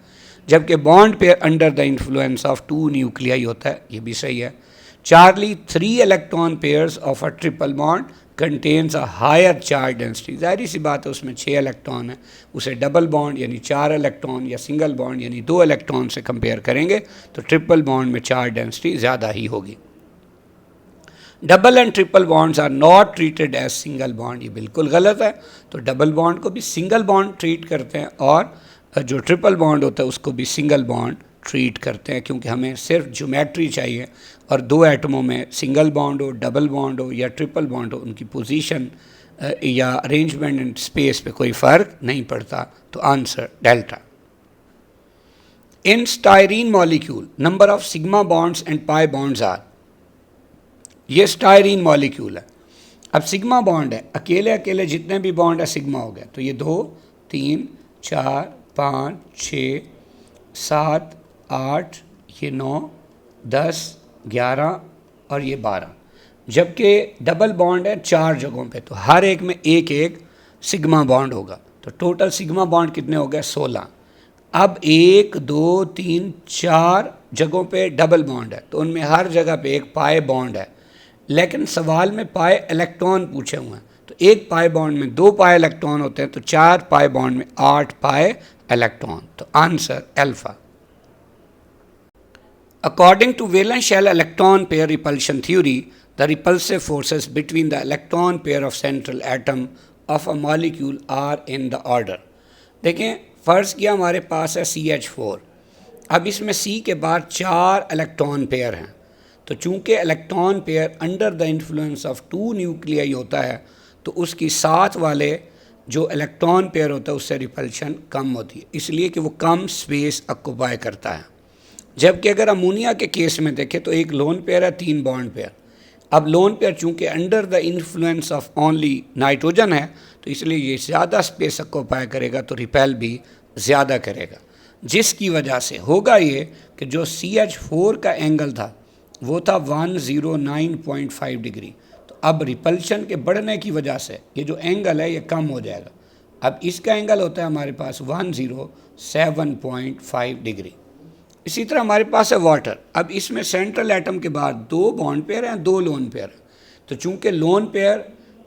जबकि bond pair under the influence of 2 nuclei होता है, ये भी सही है। Charlie 3 electron pairs of a triple bond contains a higher charge density, जाहिर सी बात है उसमें 6 इलेक्ट्रॉन है, उसे डबल बॉन्ड यानी 4 इलेक्ट्रॉन या सिंगल बॉन्ड यानी 2 इलेक्ट्रॉन से कंपेयर करेंगे तो ट्रिपल बॉन्ड में चार्ज डेंसिटी ज़्यादा ही होगी। Double and triple bonds are not treated as single bond, ये बिल्कुल गलत है। तो डबल बॉन्ड को भी सिंगल बॉन्ड ट्रीट करते हैं और जो ट्रिपल बॉन्ड होता है उसको भी सिंगल बॉन्ड ट्रीट करते हैं, क्योंकि हमें सिर्फ ज्योमेट्री चाहिए और दो एटमों में सिंगल बॉन्ड हो, डबल बॉन्ड हो या ट्रिपल बॉन्ड हो, उनकी पोजीशन या अरेंजमेंट इन स्पेस पे कोई फ़र्क नहीं पड़ता। तो answer delta. In styrene molecule number of sigma bonds and pi bonds are, ये स्टायरीन मॉलिक्यूल है। अब सिग्मा बॉन्ड है, अकेले अकेले जितने भी बॉन्ड है सिग्मा हो गया, तो ये 2 3 4 5 6 7 8, ये 9 10 11 और ये 12, जबकि डबल बॉन्ड है 4 जगहों पे, तो हर एक में एक एक सिग्मा बॉन्ड होगा। तो टोटल सिग्मा बॉन्ड कितने हो गए? 16। अब 1 2 3 4 जगहों पे डबल बॉन्ड है, तो उनमें हर जगह पे एक पाई बॉन्ड है, लेकिन सवाल में पाई इलेक्ट्रॉन पूछे हुए हैं। तो एक पाई बॉन्ड में 2 पाई इलेक्ट्रॉन होते हैं, तो 4 पाई बॉन्ड में 8 पाई इलेक्ट्रॉन। तो answer alpha. According to valence shell electron pair repulsion theory, the repulsive forces between the electron pair of central atom of a molecule are in the order। देखें, फ़र्ज़ किया हमारे पास है CH4, अब इसमें C के बाद 4 इलेक्ट्रॉन पेयर हैं, तो चूँकि electron pair under the influence of 2 nuclei होता है, तो उसकी साथ वाले जो इलेक्ट्रॉन पेयर होता है उससे रिपल्शन कम होती है, इसलिए कि वो कम स्पेस ऑक्यूपाई करता है। जबकि अगर अमोनिया के केस में देखें तो एक लोन पेयर है, 3 बॉन्ड पेयर। अब लोन पेयर चूँकि under the influence of only nitrogen है, तो इसलिए ये ज़्यादा स्पेस ऑक्यूपाई करेगा, तो रिपेल भी ज़्यादा करेगा, जिसकी वजह से होगा ये कि जो CH4 का एंगल था वो था 109.5 डिग्री। तो अब रिपल्शन के बढ़ने की वजह से ये जो एंगल है ये कम हो जाएगा। अब इसका एंगल होता है हमारे पास 107.5 डिग्री। इसी तरह हमारे पास है वाटर। अब इसमें सेंट्रल एटम के बाद 2 बॉन्ड पेयर हैं, 2 लोन पेयर हैं, तो चूंकि लोन पेयर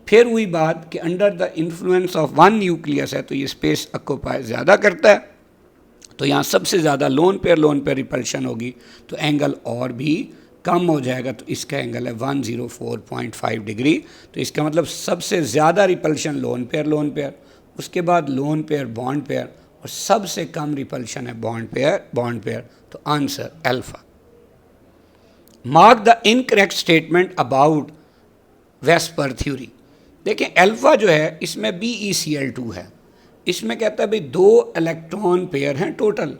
फिर हुई बात कि under the influence of 1 nucleus है, तो ये स्पेस ऑक्यूपाई ज़्यादा करता है, तो यहाँ सबसे ज़्यादा लोन पेयर रिपल्शन होगी, तो एंगल और भी कम हो जाएगा। तो इसका एंगल है 104.5 डिग्री। तो इसका मतलब सबसे ज़्यादा रिपल्शन लोन पेयर, उसके बाद लोन पेयर बॉन्ड पेयर, और सबसे कम रिपल्शन है बॉन्ड पेयर। तो answer alpha. Mark the incorrect statement about VSEPR theory. देखें, अल्फा जो है इसमें BeCl2 है, इसमें कहता है भाई 2 इलेक्ट्रॉन पेयर हैं टोटल,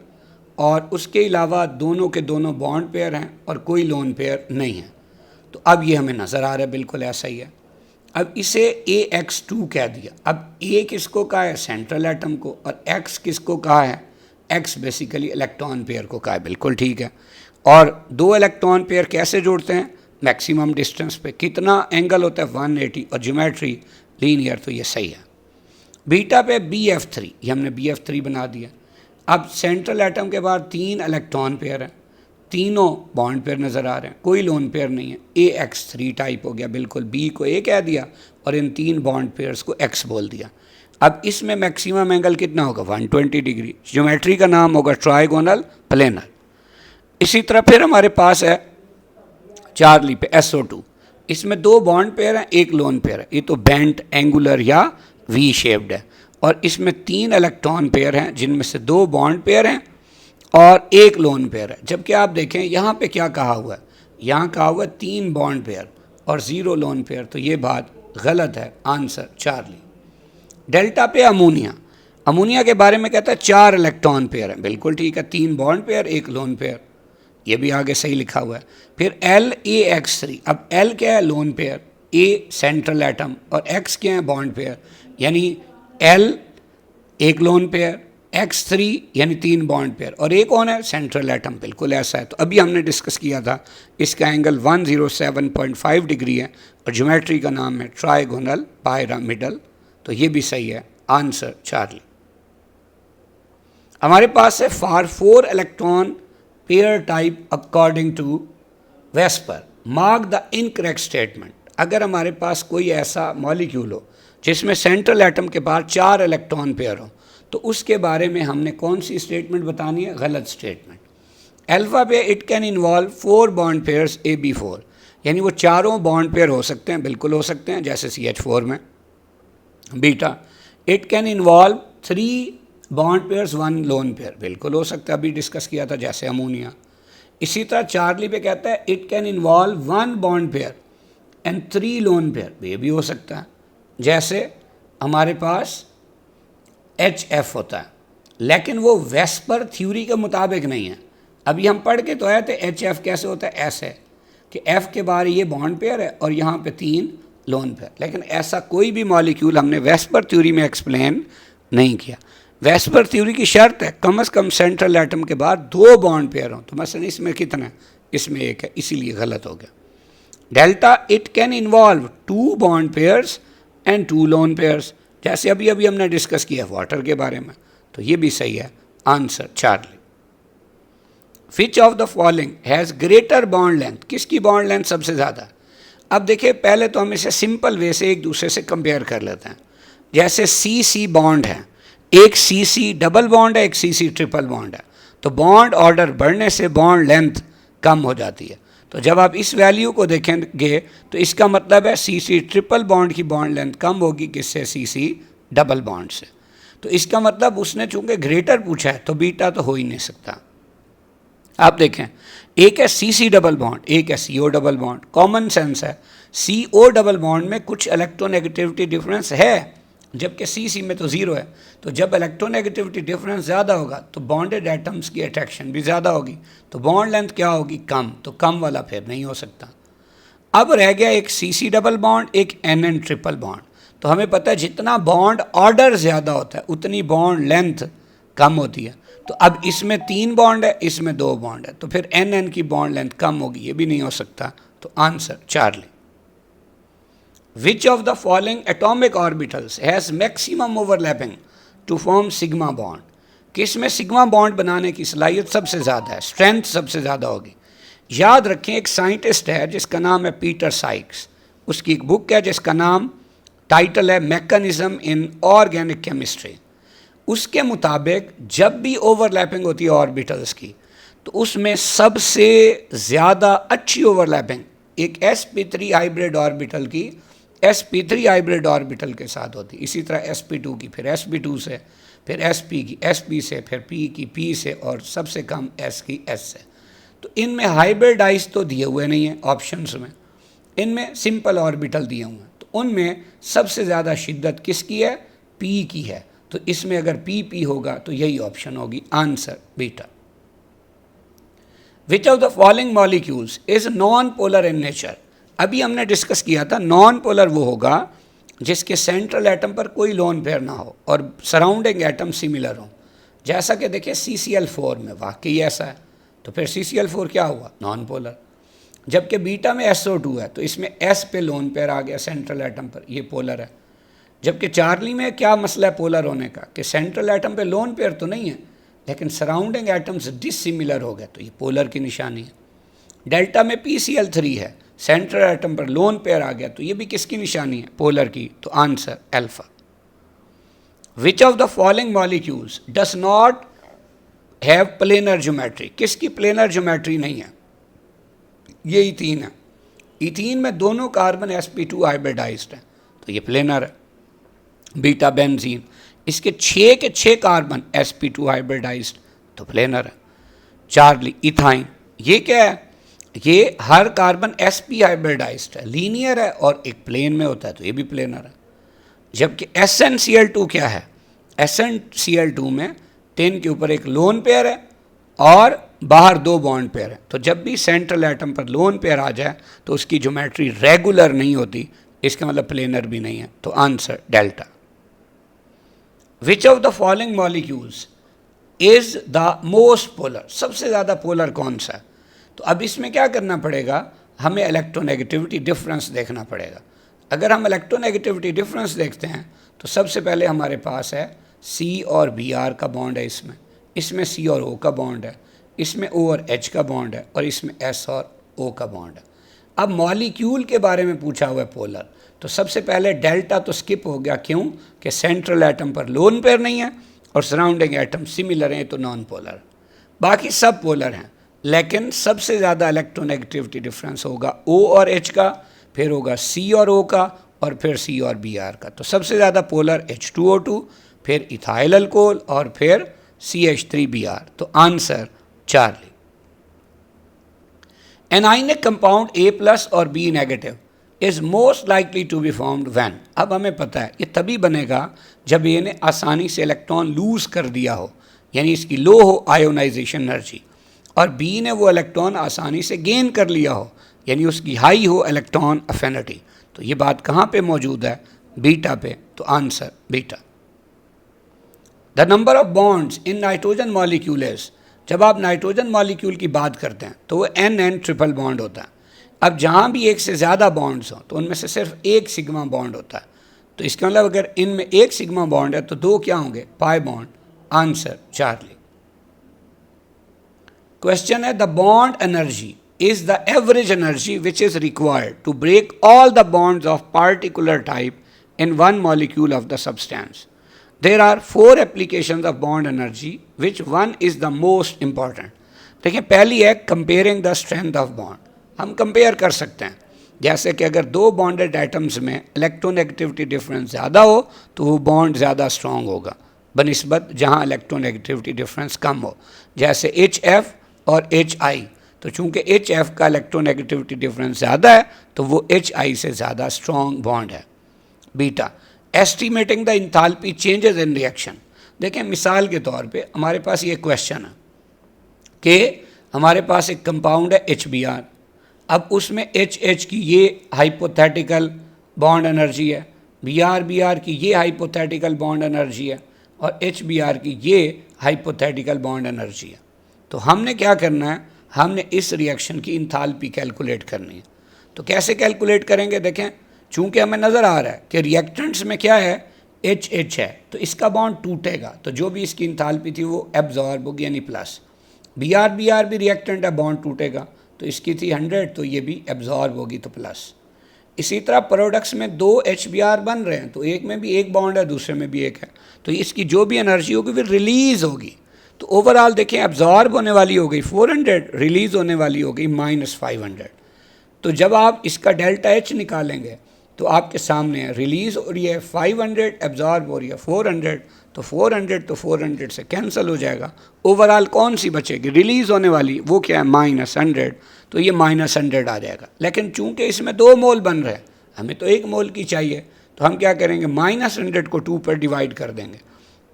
और उसके अलावा दोनों के दोनों बॉन्ड पेयर हैं और कोई लोन पेयर नहीं है। तो अब ये हमें नज़र आ रहा है बिल्कुल ऐसा ही है। अब इसे AX2 कह दिया। अब A किसको कहा है? सेंट्रल एटम को, और X किसको कहा है? X बेसिकली इलेक्ट्रॉन पेयर को कहा है, बिल्कुल ठीक है। और 2 इलेक्ट्रॉन पेयर कैसे जोड़ते हैं? मैक्सिमम डिस्टेंस पे। कितना एंगल होता है? 180, और ज्योमेट्री लीनियर, तो ये सही है। बीटा पे BF3, ये हमने BF3 बना दिया। अब सेंट्रल एटम के बाद 3 इलेक्ट्रॉन पेयर हैं, तीनों बॉन्ड पेयर नज़र आ रहे हैं, कोई लोन पेयर नहीं है। AX3 टाइप हो गया बिल्कुल, B को A कह दिया और इन 3 बॉन्ड पेयर्स को X बोल दिया। अब इसमें मैक्सिमम एंगल कितना होगा? 120 डिग्री। ज्योमेट्री का नाम होगा ट्राइगोनल प्लेनर। इसी तरह फिर हमारे पास है चार्ली पे SO2, इसमें 2 बॉन्ड पेयर हैं, 1 लोन पेयर है, ये तो बेंट एंगुलर या V शेप्ड है, और इसमें 3 इलेक्ट्रॉन पेयर हैं जिनमें से 2 बॉन्ड पेयर हैं और 1 लोन पेयर है। जबकि आप देखें यहाँ पे क्या कहा हुआ है, यहाँ कहा हुआ है 3 बॉन्ड पेयर और 0 लोन पेयर, तो ये बात गलत है। Answer Charlie. डेल्टा पे अमोनिया के बारे में कहता है 4 इलेक्ट्रॉन पेयर है, बिल्कुल ठीक है, 3 बॉन्ड पेयर 1 लोन पेयर, ये भी आगे सही लिखा हुआ है। फिर LAX3, अब L क्या है? Lone pair, A central atom, और X क्या है? बॉन्ड पेयर, यानी L 1 लोन पेयर, X3 यानी 3 बॉन्ड पेयर, और एक कौन है? सेंट्रल एटम, बिल्कुल ऐसा है। तो अभी हमने डिस्कस किया था, इसका एंगल 107.5 डिग्री है और ज्योमेट्री का नाम है ट्राइगोनल पायरामिडल, तो ये भी सही है। Answer Charlie. हमारे पास है for 4 electron pair type according to VSEPR, mark the incorrect statement. अगर हमारे पास कोई ऐसा मॉलिक्यूल हो जिसमें सेंट्रल एटम के बाद 4 इलेक्ट्रॉन पेयर हो, तो उसके बारे में हमने कौन सी स्टेटमेंट बतानी है? गलत स्टेटमेंट। अल्फा पे it can involve 4 bond pairs AB4, यानी वो चारों बॉन्ड पेयर हो सकते हैं, बिल्कुल हो सकते हैं, जैसे CH4 में। Beta, it can involve 3 bond pairs 1 lone pair, बिल्कुल हो सकता है, अभी डिस्कस किया था, जैसे अमोनिया। इसी तरह चार्ली पे कहता है it can involve 1 bond pair and 3 lone pair, ये भी हो सकता है, जैसे हमारे पास HF होता है, लेकिन वो वेस्पर थ्योरी के मुताबिक नहीं है। अभी हम पढ़ के तो आए थे HF कैसे होता है, ऐसे कि F के बाहर ये बॉन्ड पेयर है और यहाँ पे 3 लोन पेयर, लेकिन ऐसा कोई भी मॉलिक्यूल हमने वेस्पर थ्योरी में एक्सप्लेन नहीं किया। वेस्पर थ्योरी की शर्त है कम से कम सेंट्रल एटम के बाद 2 बॉन्ड पेयर हों, तो मसलन इसमें कितना है, इसमें 1 है, इसीलिए गलत हो गया। Delta, it can involve 2 bond pairs and 2 lone pairs, जैसे अभी हमने डिस्कस किया वाटर के बारे में, तो ये भी सही है। Answer Charlie. Which of the following has greater bond length, किसकी बॉन्ड लेंथ सबसे ज़्यादा। अब देखिए पहले तो हम इसे सिंपल वे से एक दूसरे से कंपेयर कर लेते हैं। जैसे CC बॉन्ड है, एक CC डबल बॉन्ड है, एक CC ट्रिपल बॉन्ड है, तो बॉन्ड ऑर्डर बढ़ने से बॉन्ड लेंथ कम हो जाती है। तो जब आप इस वैल्यू को देखेंगे तो इसका मतलब है CC ट्रिपल बॉन्ड की बॉन्ड लेंथ कम होगी किससे, CC डबल बॉन्ड से। तो इसका मतलब उसने चूंकि ग्रेटर पूछा है तो बीटा तो हो ही नहीं सकता। आप देखें, एक है CC डबल बॉन्ड, एक है CO double bond, common sense है CO डबल बॉन्ड में कुछ इलेक्ट्रोनेगेटिविटी डिफरेंस है, जबकि CC में तो 0 है। तो जब इलेक्ट्रोनेगेटिविटी डिफरेंस ज़्यादा होगा तो बॉन्डेड एटम्स की अट्रैक्शन भी ज़्यादा होगी, तो बॉन्ड लेंथ क्या होगी, कम, तो कम वाला फिर नहीं हो सकता। अब रह गया एक CC डबल बॉन्ड, एक NN ट्रिपल बॉन्ड। तो हमें पता है जितना बॉन्ड ऑर्डर ज़्यादा होता है उतनी बॉन्ड लेंथ कम होती है। तो अब इसमें 3 बॉन्ड है, इसमें 2 बॉन्ड है, तो फिर NN की बॉन्ड लेंथ कम होगी, ये भी नहीं हो सकता। तो answer Charlie. Which of the following atomic orbitals has maximum overlapping to form sigma bond, किस में सिग्मा बॉन्ड बनाने की सलाहियत सबसे ज़्यादा है, स्ट्रेंथ सबसे ज़्यादा होगी। याद रखें एक साइंटिस्ट है जिसका नाम है पीटर साइक्स, उसकी एक बुक है जिसका नाम टाइटल है मैकेनिज्म इन ऑर्गेनिक केमिस्ट्री। उसके मुताबिक जब भी ओवरलैपिंग होती है ऑर्बिटल्स की तो उसमें सबसे ज़्यादा अच्छी ओवरलैपिंग एक sp3 हाइब्रिड ऑर्बिटल की sp3 हाइब्रिड ऑर्बिटल के साथ होती है। इसी तरह sp2 की फिर sp2 से, फिर sp की sp से, फिर p की p से, और सबसे कम s की s से। तो इनमें हाइब्रिडाइज तो दिए हुए नहीं हैं ऑप्शंस में, इनमें सिंपल ऑर्बिटल दिए हुए हैं। तो उनमें सबसे ज़्यादा शिद्दत किसकी है, p की है। तो इसमें अगर p होगा तो यही ऑप्शन होगी, answer beta. Which of the following molecules is non polar in nature. अभी हमने डिस्कस किया था नॉन पोलर वो होगा जिसके सेंट्रल एटम पर कोई लोन पेयर ना हो और सराउंडिंग एटम सिमिलर हो। जैसा कि देखिए CCl4 में वाकई ऐसा है, तो फिर CCl4 क्या हुआ, नॉन पोलर। जबकि बीटा में SO2 है तो इसमें S पे लोन पेयर आ गया सेंट्रल एटम पर, ये पोलर है। जबकि चार्ली में क्या मसला है पोलर होने का, कि सेंट्रल एटम पे लोन पेयर तो नहीं है लेकिन सराउंडिंग एटम्स डिसिमिलर हो गए, तो ये पोलर की निशानी है। डेल्टा में PCl3 है, सेंट्रल एटम पर लोन पेयर आ गया, तो ये भी किसकी निशानी है, पोलर की। तो answer alpha. Which of the following molecules does not have planar geometry, किसकी प्लेनर ज्योमेट्री नहीं है, ये इथीन है। इथीन में दोनों कार्बन sp2 हाइब्रिडाइज्ड है, तो ये प्लेनर है। बीटा बेंजीन, इसके 6 के 6 कार्बन sp2 हाइब्रिडाइज्ड, तो प्लेनर है। चार्ली इथाइन, ये क्या है, ये हर कार्बन sp हाइब्रिडाइज्ड है, लीनियर है और एक प्लेन में होता है, तो ये भी प्लेनर है। जबकि SnCl2 क्या है, SnCl2 में 10 के ऊपर एक लोन पेयर है और बाहर 2 बॉन्ड पेयर है। तो जब भी सेंट्रल एटम पर लोन पेयर आ जाए तो उसकी ज्योमेट्री रेगुलर नहीं होती, इसका मतलब प्लेनर भी नहीं है। तो answer delta. Which of the following molecules is the most polar, सबसे ज़्यादा पोलर कौन सा है। तो अब इसमें क्या करना पड़ेगा, हमें इलेक्ट्रोनेगेटिविटी डिफरेंस देखना पड़ेगा। अगर हम इलेक्ट्रोनेगेटिविटी डिफरेंस देखते हैं तो सबसे पहले हमारे पास है C और Br का बॉन्ड है, इसमें C और O का बॉन्ड है, इसमें O और H का बॉन्ड है, और इसमें S और O का बॉन्ड है। अब मॉलिक्यूल के बारे में पूछा हुआ है पोलर, तो सबसे पहले डेल्टा तो स्किप हो गया, क्यों कि सेंट्रल एटम पर लोन पेयर नहीं है और सराउंडिंग एटम सिमिलर हैं, तो नॉन पोलर। बाकी सब पोलर हैं, लेकिन सबसे ज़्यादा इलेक्ट्रोनेगेटिविटी डिफरेंस होगा O और H का, फिर होगा C और O का, और फिर C और Br का। तो सबसे ज़्यादा पोलर H2O2, फिर इथाइल अल्कोहल और फिर CH3Br। तो answer Charlie. An ionic compound A plus और B negative is most likely to be formed when। अब हमें पता है ये तभी बनेगा जब ये ने आसानी से इलेक्ट्रॉन लूज कर दिया हो, यानी इसकी लो हो आयोनाइजेशन एनर्जी, और B ने वो इलेक्ट्रॉन आसानी से गेन कर लिया हो, यानी उसकी हाई हो इलेक्ट्रॉन अफिनिटी। तो ये बात कहाँ पे मौजूद है? बीटा पे। तो answer beta. The number of bonds in nitrogen molecule is. जब आप नाइट्रोजन मॉलिक्यूल की बात करते हैं तो वो NN ट्रिपल बॉन्ड होता है। अब जहाँ भी एक से ज़्यादा बॉन्ड्स हों तो उनमें से सिर्फ एक सिग्मा बॉन्ड होता है। तो इसका मतलब अगर इनमें एक सिग्मा बॉन्ड है तो दो क्या होंगे? Pi bond. Answer Charlie. Question है, the bond energy is the average energy which is required to break all the bonds of particular type in one molecule of the substance. There are 4 applications of bond energy, which one is the most important? देखिए, पहली है comparing the strength of bond. हम compare कर सकते हैं, जैसे कि अगर दो बॉन्डेड एटम्स में इलेक्ट्रोनेगेटिविटी डिफरेंस ज़्यादा हो तो वो बॉन्ड ज़्यादा स्ट्रॉन्ग होगा बनिस्बत जहाँ इलेक्ट्रोनेगेटिविटी डिफरेंस कम हो, जैसे HF और HI। तो चूंकि HF का इलेक्ट्रोनेगेटिविटी डिफरेंस ज़्यादा है तो वो HI से ज़्यादा स्ट्रॉन्ग बॉन्ड है। Beta, estimating the enthalpy changes in reaction. देखें, मिसाल के तौर पे हमारे पास ये क्वेश्चन है कि हमारे पास एक कंपाउंड है HBr। अब उसमें HH की ये हाइपोथेटिकल बॉन्ड एनर्जी है, Br की ये हाइपोथेटिकल बॉन्ड एनर्जी है, और HBr की ये हाइपोथेटिकल बॉन्ड एनर्जी है। तो हमने क्या करना है? हमने इस रिएक्शन की इंथाल्पी कैलकुलेट करनी है। तो कैसे कैलकुलेट करेंगे? देखें, चूंकि हमें नज़र आ रहा है कि रिएक्टेंट्स में क्या है? HH है, तो इसका बॉन्ड टूटेगा, तो जो भी इसकी इंथाल्पी थी वो एब्जॉर्ब होगी, यानी प्लस। Br भी रिएक्टेंट है, बॉन्ड टूटेगा, तो इसकी थी 100, तो ये भी एब्जॉर्ब होगी, तो प्लस। इसी तरह प्रोडक्ट्स में दो HBr बन रहे हैं, तो एक में भी एक बॉन्ड है, दूसरे में भी एक है, तो इसकी जो भी एनर्जी होगी वो रिलीज़ होगी। तो ओवरऑल देखें, एब्जॉर्ब होने वाली हो गई 400, रिलीज़ होने वाली हो गई -500। तो जब आप इसका डेल्टा H निकालेंगे तो आपके सामने है रिलीज़ हो रही है 500, एब्जॉर्ब हो रही है 400, तो 400 से कैंसिल हो जाएगा। ओवरऑल कौन सी बचेगी? रिलीज़ होने वाली, वो क्या है? -100, तो ये -100 आ जाएगा। लेकिन चूंकि इसमें 2 मोल बन रहे हैं, हमें तो 1 मोल की चाहिए, तो हम क्या करेंगे? -100 को 2 पर डिवाइड कर देंगे,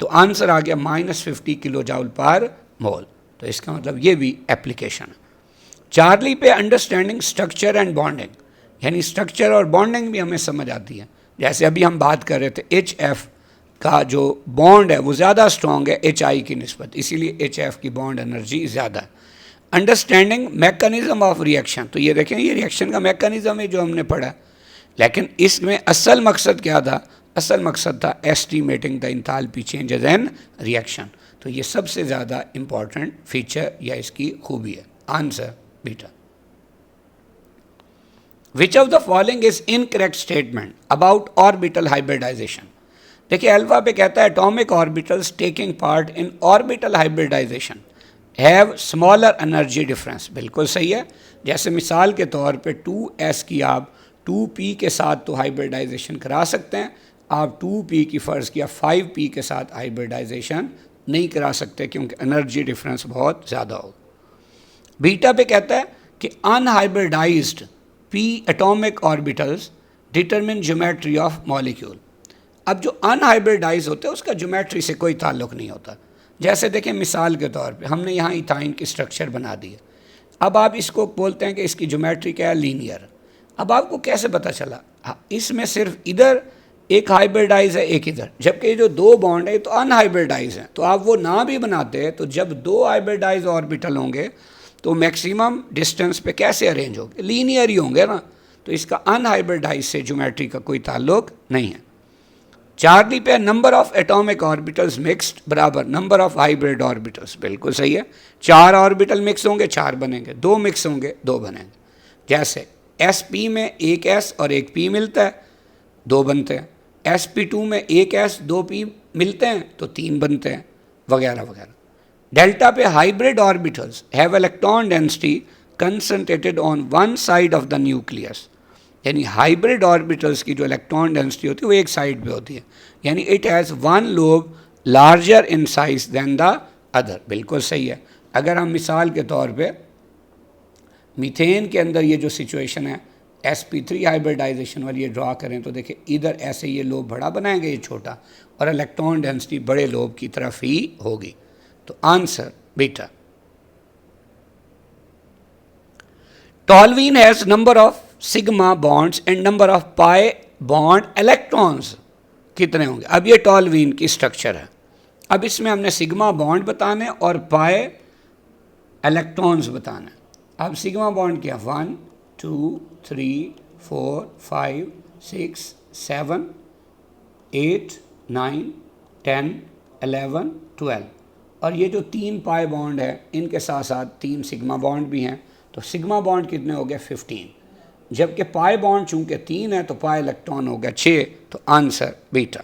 तो आंसर आ गया -50 किलो जूल पर मोल। तो इसका मतलब ये भी एप्लीकेशन है। चार्ली पे अंडरस्टैंडिंग स्ट्रक्चर एंड बॉन्डिंग, यानी स्ट्रक्चर और बॉन्डिंग भी हमें समझ आती है। जैसे अभी हम बात कर रहे थे, HF का जो बॉन्ड है वो ज़्यादा स्ट्रॉन्ग है HI की निस्बत, इसीलिए HF की बॉन्ड एनर्जी ज़्यादा है। अंडरस्टैंडिंग मैकेनिज्म ऑफ रिएक्शन, तो ये देखें, ये रिएक्शन का मैकेनिज्म है जो हमने पढ़ा, लेकिन इसमें असल मकसद क्या था? असल मकसद था estimating the enthalpy changes in reaction. तो ये सबसे ज़्यादा इम्पॉर्टेंट फीचर या इसकी खूबी है। Answer beta. Which of the following is incorrect statement about orbital hybridization? देखिए, अल्फा पे कहता है atomic orbitals taking part in orbital hybridisation have smaller energy difference. बिल्कुल सही है। जैसे मिसाल के तौर पे 2s की आप 2p के साथ तो हाइब्रिडाइजेशन करा सकते हैं, आप 2p की फ़र्ज़ किया 5p के साथ हाइब्रिडाइजेशन नहीं करा सकते क्योंकि एनर्जी डिफरेंस बहुत ज़्यादा हो। बीटा पे कहता है कि unhybridised p atomic orbitals determine geometry of molecule. अब जो अनहाइब्रिडाइज होते हैं उसका ज्योमेट्री से कोई ताल्लुक़ नहीं होता। जैसे देखें, मिसाल के तौर पे हमने यहाँ इथाइन की स्ट्रक्चर बना दी है, अब आप इसको बोलते हैं कि इसकी ज्योमेट्री क्या है? लीनियर। अब आपको कैसे पता चला? हाँ, इसमें सिर्फ इधर एक हाइब्रिडाइज है, एक इधर, जबकि ये जो 2 बॉन्ड है तो अनहाइब्रिडाइज हैं। तो आप वो ना भी बनाते हैं तो जब 2 हाइब्रिडाइज ऑर्बिटल होंगे तो मैक्सिमम डिस्टेंस पे कैसे अरेंज होंगे? लीनियर ही होंगे ना। तो इसका अनहाइब्रिडाइज से ज्योमेट्री का कोई ताल्लुक नहीं है। चार्ली पे number of atomic orbitals mixed बराबर नंबर ऑफ हाइब्रिड ऑर्बिटल्स। बिल्कुल सही है। 4 ऑर्बिटल मिक्स होंगे 4 बनेंगे, 2 मिक्स होंगे 2 बनेंगे। जैसे sp में एक s और एक p मिलता है, 2 बनते हैं। sp2 में एक s 2 p मिलते हैं तो 3 बनते हैं, वगैरह वगैरह। डेल्टा पे hybrid orbitals have electron density concentrated on one side of the nucleus, यानी हाइब्रिड ऑर्बिटल्स की जो इलेक्ट्रॉन डेंसिटी होती है वो एक साइड पे होती है, यानी it has one lobe larger in size than the other. बिल्कुल सही है। अगर हम मिसाल के तौर पे मीथेन के अंदर ये जो सिचुएशन है sp3 हाइब्रिडाइजेशन वाली ये ड्रा करें तो देखिए इधर ऐसे ये लोब बड़ा बनाएंगे, ये छोटा, और इलेक्ट्रॉन डेंसिटी बड़े लोब की तरफ ही होगी। तो answer beta. Toluene has number of sigma bonds and number of pi bond electrons कितने होंगे। अब ये टॉल्वीन की स्ट्रक्चर है। अब इसमें हमने सिग्मा बॉन्ड बताने और पाई इलेक्ट्रॉन्स बताने। अब सिग्मा बॉन्ड क्या, 1 2 3 4 5 6 7 8 9 10 11 12, और ये जो 3 पाई बॉन्ड है इनके साथ साथ 3 सिग्मा बॉन्ड भी हैं, तो सिग्मा बॉन्ड कितने हो गए 15, जबकि पाई बॉन्ड चूंकि 3 है तो पाई इलेक्ट्रॉन हो गया 6, तो answer beta.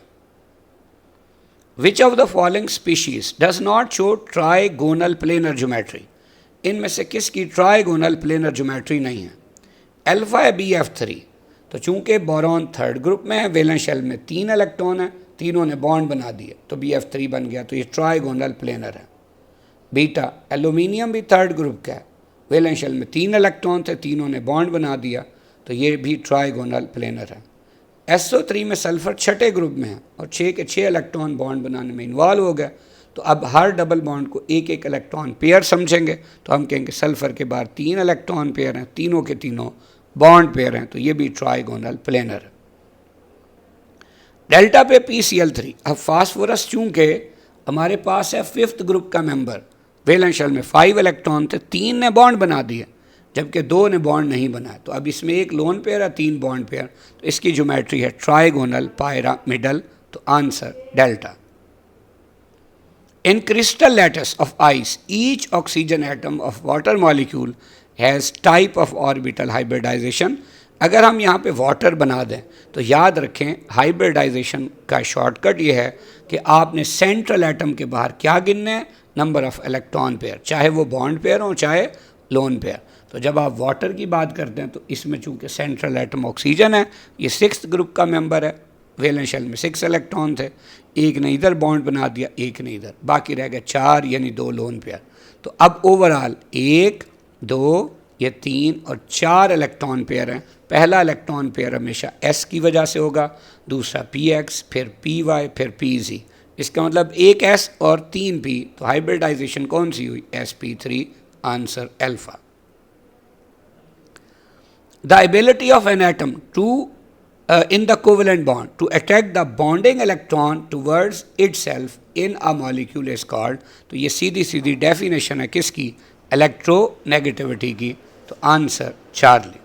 Which of the following species does not show trigonal planar geometry, इनमें से किसकी ट्राइगोनल प्लेनर ज्योमेट्री नहीं है। अल्फा है BF3, तो चूंकि बोरॉन थर्ड ग्रुप में है, वैलेंस शेल में 3 इलेक्ट्रॉन है, तीनों ने बॉन्ड बना दिए तो BF3 बन गया, तो ये ट्राइगोनल प्लेनर है। बीटा एल्यूमिनियम भी थर्ड ग्रुप का है, वैलेंस शेल में 3 इलेक्ट्रॉन थे, तीनों ने बॉन्ड बना दिया तो ये भी ट्राइगोनल प्लेनर है। SO3 में सल्फर छठे ग्रुप में है और 6 के 6 इलेक्ट्रॉन बॉन्ड बनाने में इन्वॉल्व हो गया, तो अब हर डबल बॉन्ड को एक एक इलेक्ट्रॉन पेयर समझेंगे, तो हम कहेंगे सल्फर के बाहर 3 इलेक्ट्रॉन पेयर हैं, तीनों के तीनों बॉन्ड पेयर हैं, तो ये भी ट्राइगोनल प्लेनर है। डेल्टा पे PCl3। अब फास्फोरस चूंकि हमारे पास है 5th ग्रुप का मेंबर, वैलेंस शेल में 5 इलेक्ट्रॉन थे, 3 ने बॉन्ड बना दिए जबकि 2 ने बॉन्ड नहीं बनाया, तो अब इसमें एक लोन पेयर है, 3 बॉन्ड पेयर, तो इसकी ज्योमेट्री है ट्राइगोनल पायरामिडल, तो answer delta. In crystal lattice of ice, each oxygen atom of water molecule has type of orbital hybridization। अगर हम यहाँ पे वाटर बना दें तो याद रखें हाइब्रिडाइजेशन का शॉर्टकट ये है कि आपने सेंट्रल एटम के बाहर क्या गिनने हैं, नंबर ऑफ इलेक्ट्रॉन पेयर, चाहे वो बॉन्ड पेयर हो चाहे लोन पेयर। तो जब आप वाटर की बात करते हैं तो इसमें चूंकि सेंट्रल एटम ऑक्सीजन है, ये 6th ग्रुप का मेंबर है, वैलेंस शेल में 6 इलेक्ट्रॉन थे, एक ने इधर बॉन्ड बना दिया, एक ने इधर, बाकी रह गए 4 यानी 2 लोन पेयर। तो अब ओवरऑल 1 2 ये 3 और 4 इलेक्ट्रॉन पेयर हैं। पहला इलेक्ट्रॉन पेयर हमेशा S की वजह से होगा, दूसरा PX, फिर PY, फिर PZ। इसका मतलब एक S और 3 P, तो हाइब्रिडाइजेशन कौन सी हुई, sp3, answer alpha. The ability of an atom to in the covalent bond to attract the bonding electron towards itself in a molecule is called, तो ये सीधी सीधी डेफिनेशन है किसकी, इलेक्ट्रोनेगेटिविटी की, तो answer Charlie.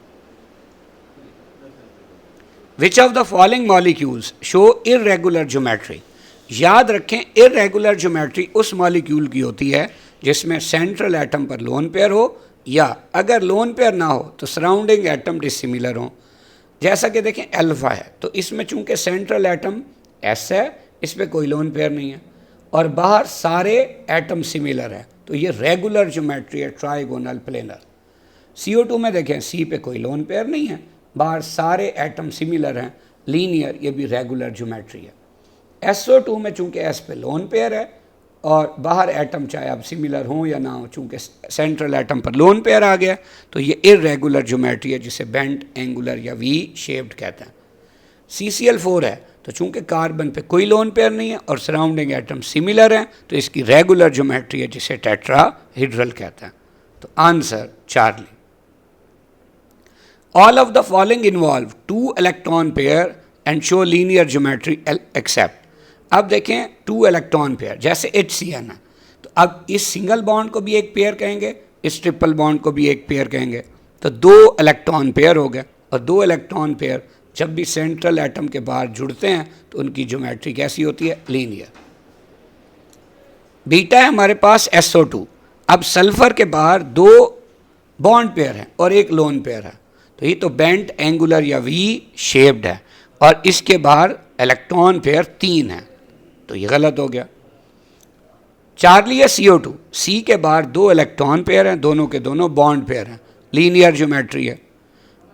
Which of the following molecules show irregular geometry, याद रखें irregular geometry उस molecule की होती है जिसमें सेंट्रल एटम पर लोन पेयर हो, या अगर लोन पेयर ना हो तो सराउंडिंग एटम डिसिमिलर हो। जैसा कि देखें अल्फा है, तो इसमें चूंकि सेंट्रल एटम S है, इस पर कोई लोन पेयर नहीं है, और बाहर सारे एटम सिमिलर है, तो ये रेगुलर ज्योमेट्री है, ट्राइगोनल प्लेनर। CO2 में देखें C पे कोई लोन पेयर नहीं है, बाहर सारे एटम सिमिलर हैं, लीनियर, ये भी रेगुलर ज्योमेट्री है। SO2 में चूंकि S पे लोन पेयर है और बाहर एटम चाहे अब सिमिलर हों या ना हो, चूंकि सेंट्रल एटम पर लोन पेयर आ गया, तो ये इरेगुलर ज्योमेट्री है जिसे बेंट एंगुलर या V शेप्ड कहते हैं। CCl4 है, तो चूंकि कार्बन पे कोई लोन पेयर नहीं है और सराउंडिंग एटम सिमिलर हैं, तो इसकी रेगुलर ज्योमेट्री है जिसे टेट्राहेड्रल कहते हैं, तो answer Charlie. All of the following involve 2 electron pair and show linear geometry except. अब देखें 2 इलेक्ट्रॉन पेयर, जैसे HCN है, तो अब इस सिंगल बॉन्ड को भी एक पेयर कहेंगे, इस ट्रिपल बॉन्ड को भी एक पेयर कहेंगे, तो 2 इलेक्ट्रॉन पेयर हो गए, और 2 इलेक्ट्रॉन पेयर जब भी सेंट्रल एटम के बाहर जुड़ते हैं तो उनकी ज्योमेट्री कैसी होती है, लीनियर। बीटा है हमारे पास SO2। अब सल्फर के बाहर 2 बॉन्ड पेयर हैं और एक लोन पेयर है, तो ये तो बेंट एंगुलर या V शेप्ड है, और इसके बाहर इलेक्ट्रॉन पेयर 3 है, तो ये गलत हो गया। चार्ली है CO2, C के बाहर 2 इलेक्ट्रॉन पेयर हैं, दोनों के दोनों बॉन्ड पेयर हैं, लीनियर ज्योमेट्री है।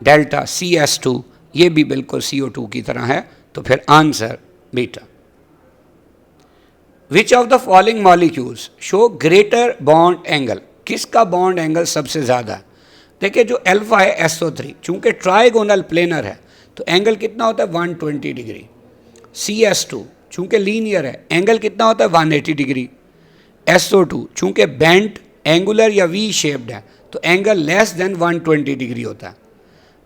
डेल्टा CS2, ये भी बिल्कुल CO2 की तरह है, तो फिर answer beta. Which of the following molecules show greater bond angle, किसका बॉन्ड एंगल सबसे ज़्यादा है? देखिए जो अल्फा है SO3, चूंकि ट्राइगोनल प्लेनर है तो एंगल कितना होता है 120 डिग्री। CS2 चूंकि लीनियर है, एंगल कितना होता है 180 डिग्री। SO2 चूंकि बेंट एंगुलर या वी शेप्ड है तो एंगल लेस देन 120 डिग्री होता है।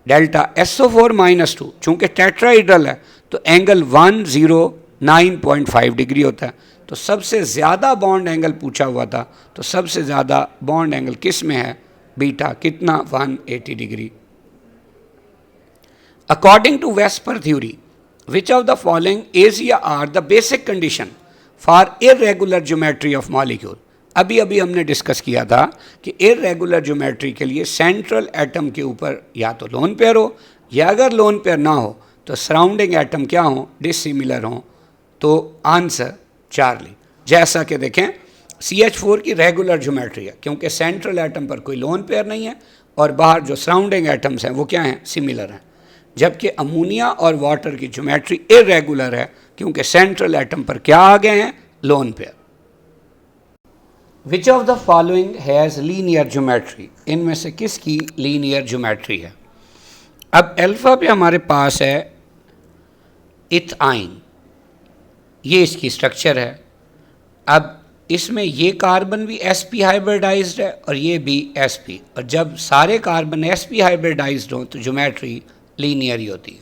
डेल्टा SO4-2 चूंकि टेट्राइड्रल है तो एंगल 109.5 डिग्री होता है। तो सबसे ज़्यादा बॉन्ड एंगल पूछा हुआ था, तो सबसे ज़्यादा बॉन्ड एंगल किस में है? बीटा। कितना? 180 degree. According to VSEPR theory, which of the following is या are the basic condition for irregular geometry of molecule? अभी अभी हमने डिस्कस किया था कि इर्रेगुलर ज्योमेट्री के लिए सेंट्रल एटम के ऊपर या तो लोन पेयर हो, या अगर लोन पेयर ना हो तो सराउंडिंग एटम क्या हो? डिसिमिलर हो। तो आंसर चार्ली। जैसा कि देखें CH4 की रेगुलर ज्योमेट्री है क्योंकि सेंट्रल एटम पर कोई लोन पेयर नहीं है और बाहर जो सराउंडिंग एटम्स हैं वो क्या हैं? सिमिलर हैं। जबकि अमोनिया और वाटर की ज्योमेट्री इरेगुलर है क्योंकि सेंट्रल एटम पर क्या आ गए हैं? Lone pair. Which of the following has linear geometry? इनमें से किसकी लीनियर ज्योमेट्री है? अब अल्फा पे हमारे पास है इथाइन, ये इसकी स्ट्रक्चर है। अब इसमें ये कार्बन भी sp हाइब्रिडाइज्ड है और ये भी sp, और जब सारे कार्बन sp हाइब्रिडाइज्ड हों तो ज्योमेट्री लीनियर ही होती है।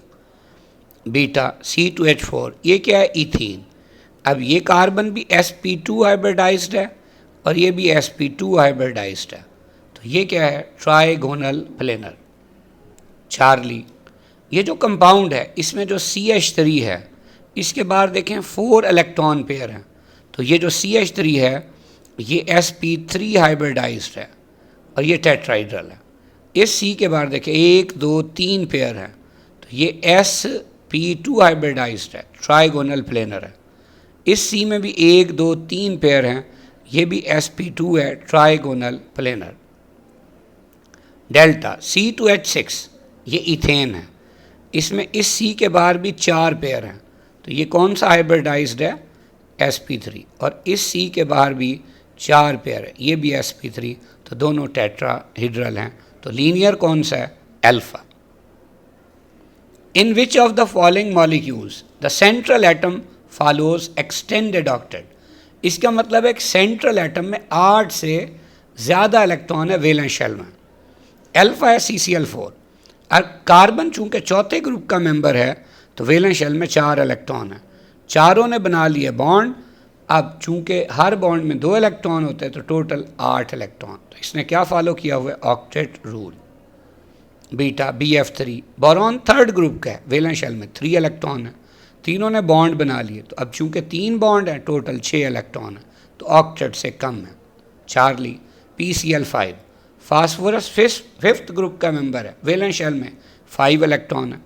बीटा C2H4, ये क्या है? इथीन। अब ये कार्बन भी sp2 हाइब्रिडाइज्ड है और ये भी sp2 हाइब्रिडाइज्ड है, तो ये क्या है? Trigonal planar. चार्ली, ये जो कंपाउंड है इसमें जो CH3 है इसके बाहर देखें 4 इलेक्ट्रॉन पेयर हैं, तो ये जो CH3 है ये sp3 हाइब्रिडाइज्ड है और ये टेट्राइड्रल है। इस C के बाहर देखें 1 2 3 पेयर हैं, तो ये sp2 हाइब्रिडाइज्ड है, ट्राइगोनल प्लेनर है। इस C में भी 1 2 3 पेयर हैं, ये भी sp2 है, ट्राइगोनल प्लेनर। डेल्टा C2H6, ये इथेन है, इसमें इस C के बाहर भी 4 पेयर हैं, तो ये कौन सा हाइब्रिडाइज्ड है? sp3। और इस C के बाहर भी 4 पेयर है, ये भी sp3, तो दोनों टेट्राहीड्रल हैं, तो लीनियर कौन सा है? Alpha. In which of the following molecules the central atom follows extended octet? इसका मतलब है कि सेंट्रल एटम में 8 से ज़्यादा इलेक्ट्रॉन है वैलेंस शेल में। अल्फा है CCl4, और कार्बन चूंकि चौथे ग्रुप का मेंबर है तो वैलेंस शेल में 4 इलेक्ट्रॉन है, चारों ने बना लिए बॉन्ड। अब चूंकि हर बॉन्ड में 2 इलेक्ट्रॉन होते हैं तो टोटल 8 इलेक्ट्रॉन, तो इसने क्या फॉलो किया हुआ है? Octet rule. Beta BF3, boron third group का है, वैलेंस शेल में 3 इलेक्ट्रॉन है, तीनों ने बॉन्ड बना लिए, तो अब चूंकि 3 बॉन्ड हैं टोटल 6 इलेक्ट्रॉन है, तो ऑक्टेट से कम है। Charlie PCl5, phosphorus fifth group का मेंबर है, वैलेंस शेल में 5 इलेक्ट्रॉन है।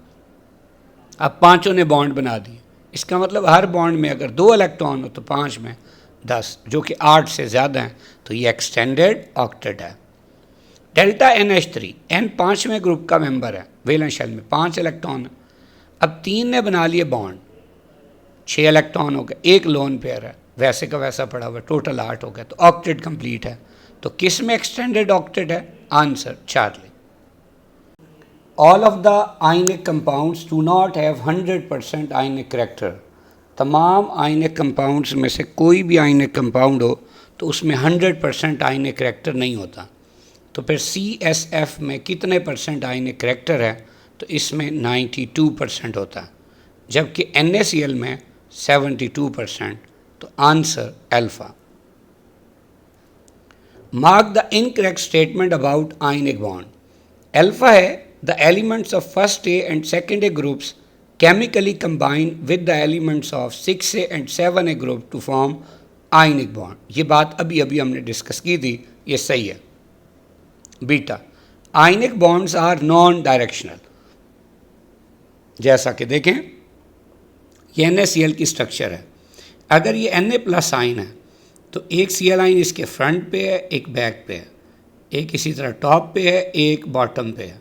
अब पांचों ने बॉन्ड बना दिए, इसका मतलब हर बॉन्ड में अगर 2 इलेक्ट्रॉन हो तो 5 में 10, जो कि 8 से ज़्यादा हैं, तो ये एक्सटेंडेड ऑक्टेट है। डेल्टा NH3, N 5वें ग्रुप का मेंबर है, वैलेंस शेल में 5 इलेक्ट्रॉन है। अब 3 ने बना लिए बॉन्ड, 6 इलेक्ट्रॉन हो गए, एक लोन पेयर है, वैसे का वैसा पड़ा हुआ, टोटल 8 हो गए, तो ऑक्टेट कंप्लीट है। तो किस में एक्सटेंडेड ऑक्टेट है? Answer Charlie. All of the ionic compounds do not have 100% ionic character. तमाम आयनिक कंपाउंड्स में से कोई भी आयनिक कंपाउंड हो तो उसमें 100% आयनिक करेक्टर नहीं होता। तो फिर CSF में कितने % आयनिक करेक्टर है? तो इसमें 92% होता है, जबकि NaCl में 72%, तो answer alpha. Mark the incorrect statement about ionic bond. Alpha है the elements of first A and second A groups chemically combine with the elements of 6A and 7A group to form ionic bond। ये बात अभी अभी हमने discuss की थी, ये सही है। Beta ionic bonds are non directional. जैसा कि देखें ये NaCl की स्ट्रक्चर है, अगर ये Na+ आयन है तो एक Cl आइन इसके फ्रंट पे है, एक बैक पे है, एक इसी तरह टॉप पे है, एक बॉटम पे है,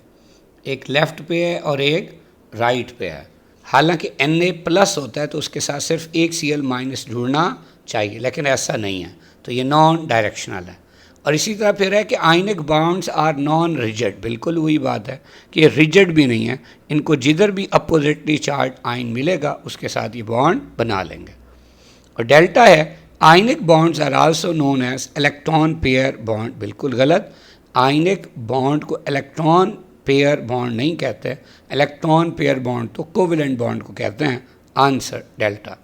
एक लेफ़्ट पे है और एक राइट पे है। हालांकि Na प्लस होता है तो उसके साथ सिर्फ एक Cl माइनस जुड़ना चाहिए, लेकिन ऐसा नहीं है, तो ये नॉन डायरेक्शनल है। और इसी तरह फिर है कि ionic bonds are non rigid, बिल्कुल वही बात है कि ये रिजिड भी नहीं है, इनको जिधर भी अपोजिटली चार्ज आयन मिलेगा उसके साथ ये बॉन्ड बना लेंगे। और डेल्टा है, ionic bonds are also known as electron pair bond, बिल्कुल गलत। आयनिक बॉन्ड को इलेक्ट्रॉन पेयर बॉन्ड नहीं कहते, इलेक्ट्रॉन पेयर बॉन्ड तो कोवेलेंट बॉन्ड को कहते हैं। Answer delta.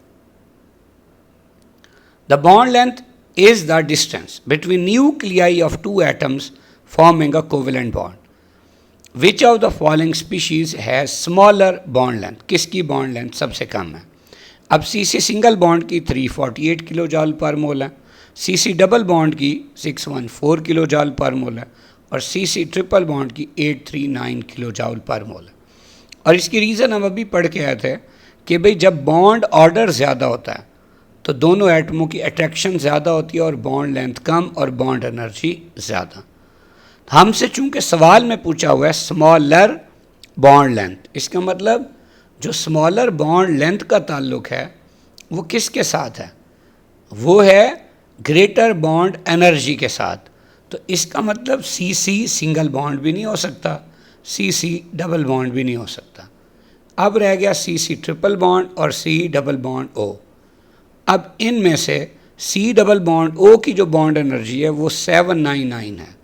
The bond length is the distance between nuclei of two atoms forming a covalent bond. Which of the following species has smaller bond length? किसकी bond length सबसे कम है? अब CC single bond की 348 kilo जॉल पर mole है, CC double bond की 614 kilo जॉल पर mole है और CC ट्रिपल बॉन्ड की 839 किलो जॉल पर मोल है। और इसकी रीज़न हम अभी पढ़ के आए थे कि भाई जब बॉन्ड ऑर्डर ज़्यादा होता है तो दोनों एटमों की अट्रैक्शन ज़्यादा होती है और बॉन्ड लेंथ कम और बॉन्ड एनर्जी ज़्यादा। हमसे चूंकि सवाल में पूछा हुआ है स्मॉलर बॉन्ड लेंथ, इसका मतलब जो स्मॉलर बॉन्ड लेंथ का ताल्लुक है वो किसके साथ है? वो है ग्रेटर बॉन्ड एनर्जी के साथ। तो इसका मतलब CC सिंगल बॉन्ड भी नहीं हो सकता, CC डबल बॉन्ड भी नहीं हो सकता। अब रह गया CC ट्रिपल बॉन्ड और C डबल बॉन्ड O। अब इनमें से C डबल बॉन्ड O की जो बॉन्ड एनर्जी है वो 799 है।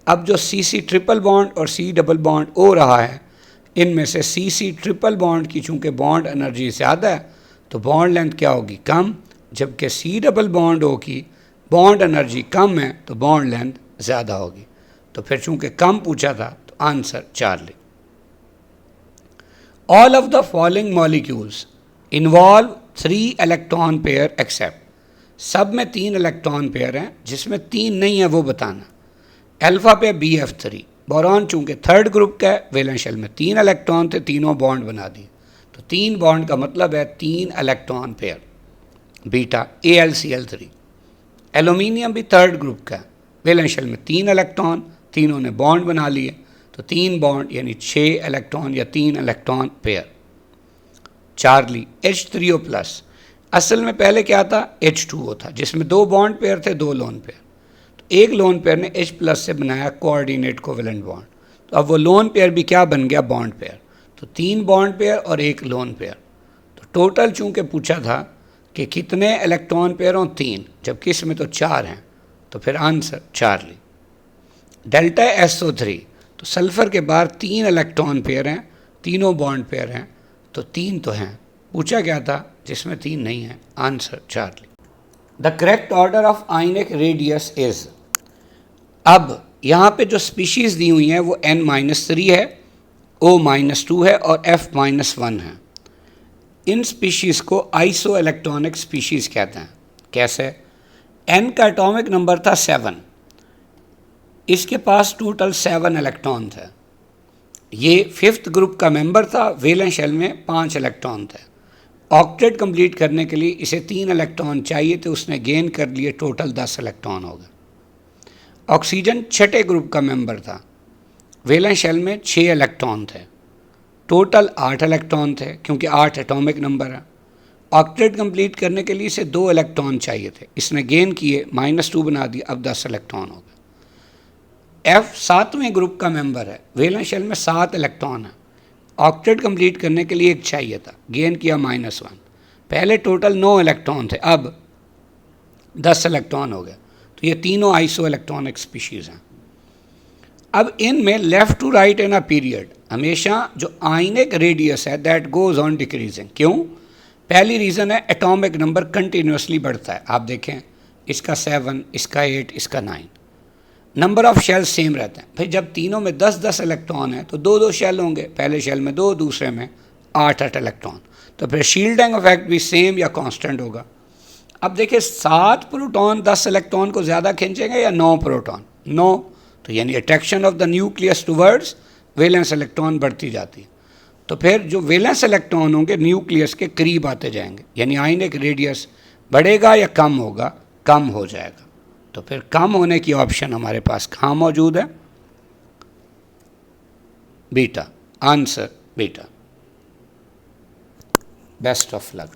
अब जो CC ट्रिपल बॉन्ड और C डबल बॉन्ड O रहा है, इनमें से CC ट्रिपल बॉन्ड की चूँकि बॉन्ड एनर्जी ज़्यादा है तो बॉन्ड लेंथ क्या होगी? कम। जबकि C डबल बॉन्ड O की बॉन्ड एनर्जी कम है तो बॉन्ड लेंथ ज़्यादा होगी। तो फिर चूँकि कम पूछा था तो answer Charlie. All of the following molecules involve 3 electron pair except, सब में 3 इलेक्ट्रॉन पेयर हैं, जिसमें 3 नहीं है वो बताना। अल्फा पे BF3, बोरॉन चूंकि थर्ड ग्रुप का है, वैलेंस शेल में 3 इलेक्ट्रॉन थे, तीनों बॉन्ड बना दिए, तो 3 बॉन्ड का मतलब है 3 electron pair. Beta AlCl3, aluminium भी थर्ड ग्रुप का है, वैलेंस शेल में 3 इलेक्ट्रॉन, तीनों ने बॉन्ड बना लिए, तो 3 बॉन्ड यानी 6 इलेक्ट्रॉन या 3 electron pair. Charlie H3O plus, असल में पहले क्या था? H2O था, जिसमें 2 बॉन्ड पेयर थे, 2 लोन पेयर। तो एक लोन पेयर ने H प्लस से बनाया कोऑर्डिनेट कोवेलेंट बॉन्ड, तो अब वो लोन पेयर भी क्या बन गया? Bond pair. तो 3 बॉन्ड पेयर और 1 लोन पेयर। तो टोटल चूंकि पूछा था कि कितने इलेक्ट्रॉन पेयर हों? 3, जबकि इसमें तो 4 हैं, तो फिर आंसर चार्ली। डेल्टा SO3, तो सल्फ़र के बाहर 3 इलेक्ट्रॉन पेयर हैं, तीनों बॉन्ड पेयर हैं, तो 3 तो हैं। पूछा क्या था जिसमें 3 नहीं है? Answer Charlie. The correct order of ionic radius is, अब यहाँ पे जो स्पीशीज़ दी हुई हैं वो N-3 है, O-2 है और F-1 है। इन स्पीशीज़ को आइसो इलेक्ट्रॉनिक स्पीशीज़ कहते हैं। कैसे? N का एटॉमिक नंबर था 7, इसके पास टोटल 7 इलेक्ट्रॉन थे, ये 5th ग्रुप का मेंबर था, वैलेंस शेल में 5 इलेक्ट्रॉन थे। ऑक्टेट कंप्लीट करने के लिए इसे 3 इलेक्ट्रॉन चाहिए थे, उसने गेन कर लिए, टोटल 10 इलेक्ट्रॉन हो गए। ऑक्सीजन 6ठे ग्रुप का मेंबर था, वैलेंस शेल में 6 इलेक्ट्रॉन थे, टोटल 8 इलेक्ट्रॉन थे, क्योंकि 8 एटॉमिक नंबर है। ऑक्टेट कंप्लीट करने के लिए इसे 2 इलेक्ट्रॉन चाहिए थे, इसने गेन किए, -2 बना दिया, अब 10 इलेक्ट्रॉन हो गए। F 7वें ग्रुप का मेंबर है, वैलेंस शेल में 7 इलेक्ट्रॉन है, ऑक्टेट कंप्लीट करने के लिए एक चाहिए था, गेन किया -1, पहले टोटल 9 इलेक्ट्रॉन थे, अब 10 इलेक्ट्रॉन हो गए। तो ये तीनों आइसो इलेक्ट्रॉनिक स्पीशीज़ हैं। अब इनमें left to right in a period हमेशा जो आयनिक रेडियस है दैट गोज़ ऑन डिक्रीजिंग। क्यों? पहली रीज़न है एटॉमिक नंबर कंटिन्यूसली बढ़ता है। आप देखें इसका 7, इसका 8, इसका 9। नंबर ऑफ शेल सेम रहते हैं। भाई जब तीनों में 10-10 इलेक्ट्रॉन है तो 2-2 शेल होंगे, पहले शेल में 2, दूसरे में 8-8 इलेक्ट्रॉन, तो फिर शील्डिंग इफेक्ट भी सेम या कांस्टेंट होगा। अब देखिए 7 प्रोटॉन 10 इलेक्ट्रॉन को ज़्यादा खींचेंगे या 9 प्रोटॉन? 9, तो यानी attraction of the nucleus towards valence electron बढ़ती जाती है। तो फिर जो वैलेंस इलेक्ट्रॉन होंगे न्यूक्लियस के करीब आते जाएंगे, यानी आयनिक रेडियस बढ़ेगा या कम होगा? कम हो जाएगा। तो फिर कम होने की ऑप्शन हमारे पास कहाँ मौजूद है? Beta, answer beta. Best of luck.